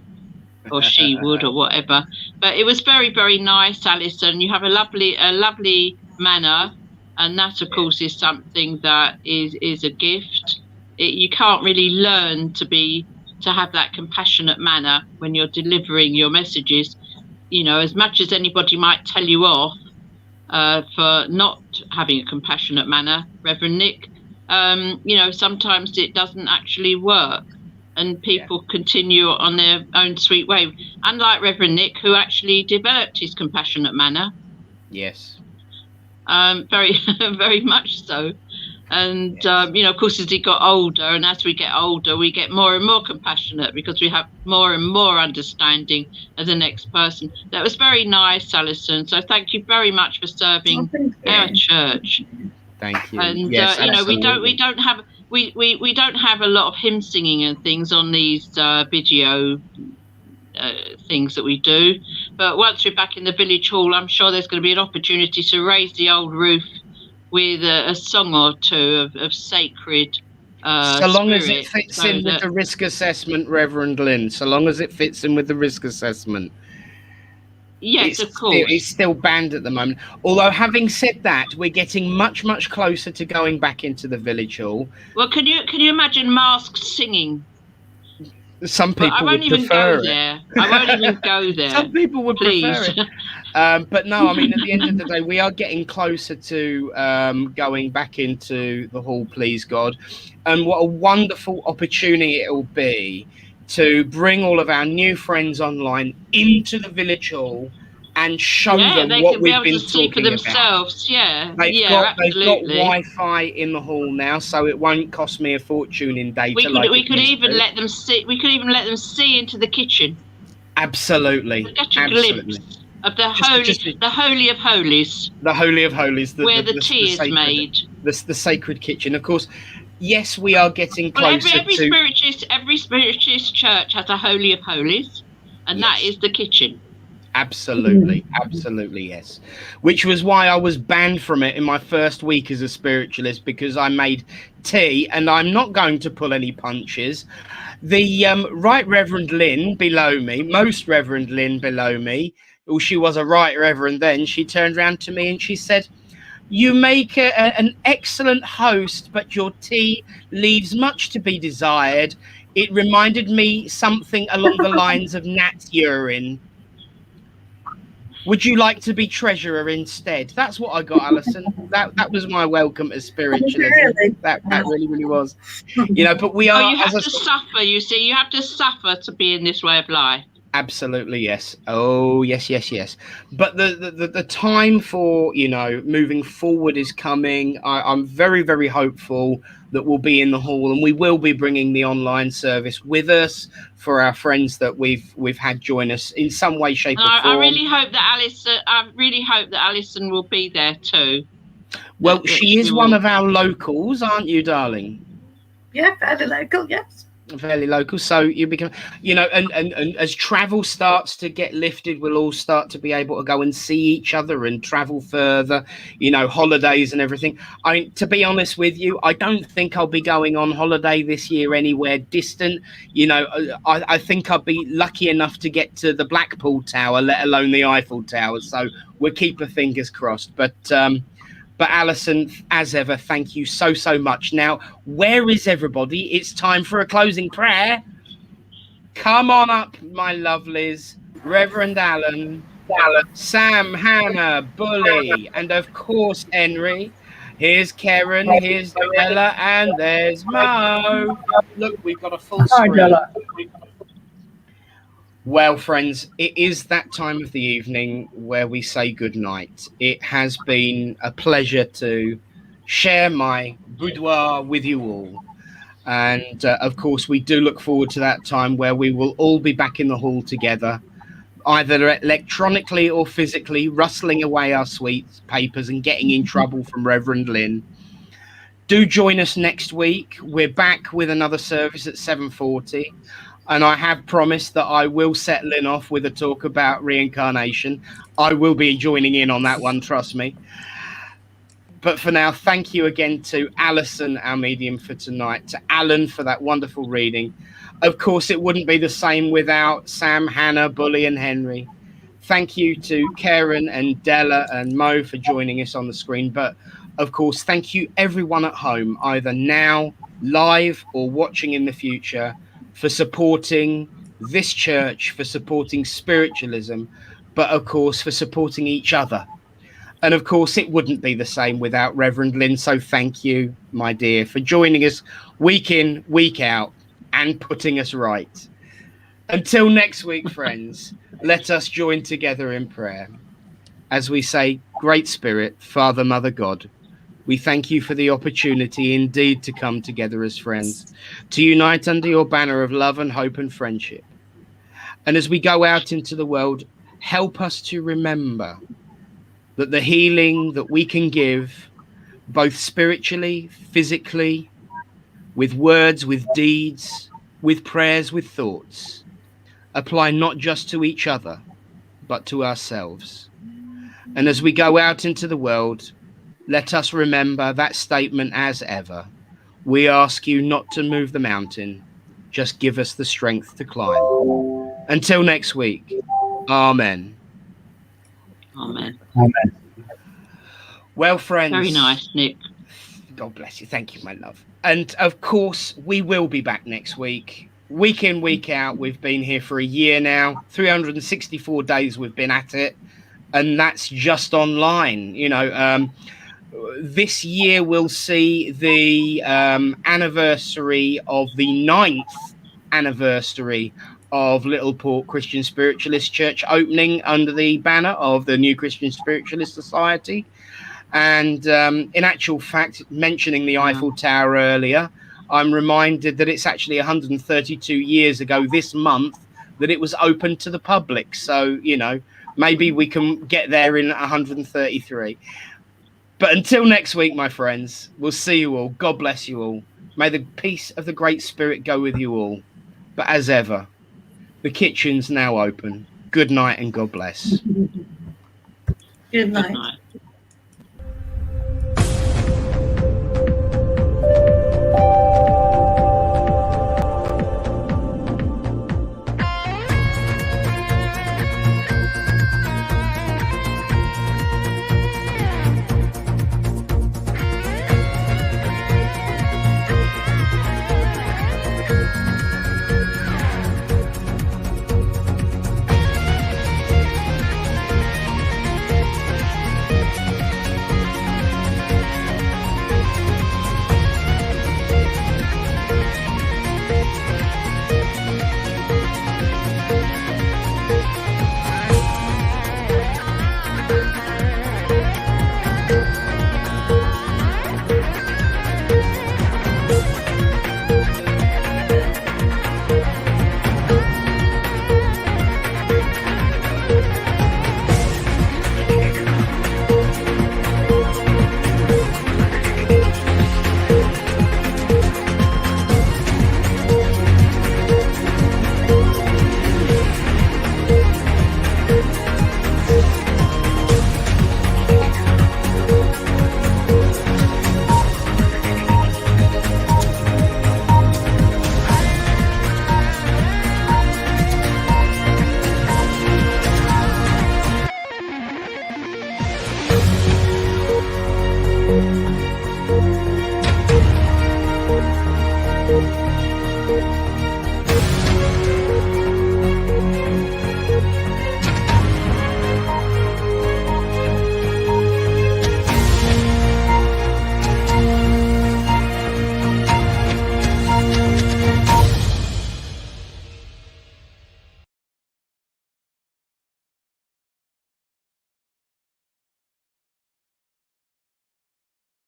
or she would, or whatever. But it was very, very nice, Alison. You have a lovely manner, and that, of course, is something that is a gift. you can't really learn to have that compassionate manner when you're delivering your messages. You know, as much as anybody might tell you off for not having a compassionate manner, Reverend Nick, you know, sometimes it doesn't actually work, and people continue on their own sweet way. Unlike Reverend Nick, who actually developed his compassionate manner. Yes. Very, very much so. And, you know, of course, as he got older, and as we get older, we get more and more compassionate because we have more and more understanding of the next person. That was very nice, Alison. So thank you very much for serving our church. Thank you. And, Yes, you know, we absolutely. don't have a lot of hymn singing and things on these video things that we do. But once we're back in the village hall, I'm sure there's going to be an opportunity to raise the old roof with a song or two of sacred so long as it spirit, fits in with the risk assessment, Reverend Lynn. So long as it fits in with the risk assessment. Yes, of course. It's still banned at the moment. Although, having said that, we're getting much, much closer to going back into the village hall. Well, can you imagine masked singing? Some people I won't would even prefer go it. there. I won't even go there. Some people would please. prefer it. But no, I mean, at the end of the day, we are getting closer to going back into the hall, please God. And what a wonderful opportunity it will be to bring all of our new friends online into the village hall and show them they what can be we've able been to see talking for themselves. about. They've got absolutely. Wi-Fi in the hall now, so it won't cost me a fortune in data. We could even let them see. We could even let them see into the kitchen. Absolutely. Get a glimpse of the holy of holies. The holy of holies, where the tea is made. The sacred kitchen, of course. Yes, we are getting closer every spiritualist church has a holy of holies, and that is the kitchen. Absolutely, absolutely, yes. Which was why I was banned from it in my first week as a spiritualist, because I made tea, and I'm not going to pull any punches. The Right Reverend Lynn below me, Most Reverend Lynn below me, well, she was a Right Reverend then, she turned around to me and she said, "You make an excellent host, but your tea leaves much to be desired. It reminded me something along the lines of gnat's urine. Would you like to be treasurer instead?" That's what I got, Alison. That was my welcome to spiritualism. Really? That really, really was. You know, but we are. You have to suffer. You see, you have to suffer to be in this way of life. Absolutely, yes. Oh, yes. But the time for, you know, moving forward is coming. I'm very, very hopeful that we'll be in the hall, and we will be bringing the online service with us for our friends that we've had join us in some way, shape, or form. I really hope that Alison will be there too. Well, she is one of our locals, aren't you, darling? Yeah, fairly local, yes. Fairly local, so you become, you know, and as travel starts to get lifted, we'll all start to be able to go and see each other and travel further, you know, holidays and everything. To be honest with you, I don't think I'll be going on holiday this year anywhere distant. You know, I think I'll be lucky enough to get to the Blackpool Tower, let alone the Eiffel Tower, so we'll keep our fingers crossed. But Alison, as ever, thank you so much. Now, where is everybody? It's time for a closing prayer. Come on up, my lovelies. Reverend Alan, Sam, Hannah, Bully, and of course, Henry. Here's Karen, here's Della, and there's Mo. Look, we've got a full screen. Hi, Della. Well, friends, it is that time of the evening where we say goodnight. It has been a pleasure to share my boudoir with you all. And, of course, we do look forward to that time where we will all be back in the hall together, either electronically or physically, rustling away our sweet papers and getting in trouble from Reverend Lynn. Do join us next week. We're back with another service at 7:40. And I have promised that I will set Lynn off with a talk about reincarnation. I will be joining in on that one, trust me. But for now, thank you again to Alison, our medium for tonight, to Alan for that wonderful reading. Of course, it wouldn't be the same without Sam, Hannah, Bully, and Henry. Thank you to Karen and Della and Mo for joining us on the screen. But, of course, thank you everyone at home, either now live or watching in the future, for supporting this church, for supporting spiritualism, but of course for supporting each other. And of course it wouldn't be the same without Reverend Lynn. So thank you, my dear, for joining us week in, week out, and putting us right. Until next week, friends, let us join together in prayer. As we say, Great Spirit, Father, Mother, God, we thank you for the opportunity indeed to come together as friends, to unite under your banner of love and hope and friendship. And as we go out into the world, help us to remember that the healing that we can give, both spiritually, physically, with words, with deeds, with prayers, with thoughts, apply not just to each other, but to ourselves. And as we go out into the world, let us remember that statement as ever. We ask you not to move the mountain, just give us the strength to climb. Until next week, amen. Amen. Amen. Well, friends. Very nice, Nick. God bless you. Thank you, my love. And of course, we will be back next week. Week in, week out. We've been here for a year now. 364 days we've been at it. And that's just online. You know, this year we'll see the anniversary of the 9th anniversary of Littleport Christian Spiritualist Church opening under the banner of the New Christian Spiritualist Society. And in actual fact, mentioning the Eiffel Tower earlier, I'm reminded that it's actually 132 years ago this month that it was open to the public. So, you know, maybe we can get there in 133. But until next week, my friends, we'll see you all. God bless you all. May the peace of the Great Spirit go with you all. But as ever, the kitchen's now open. Good night and God bless. Good night. Good night.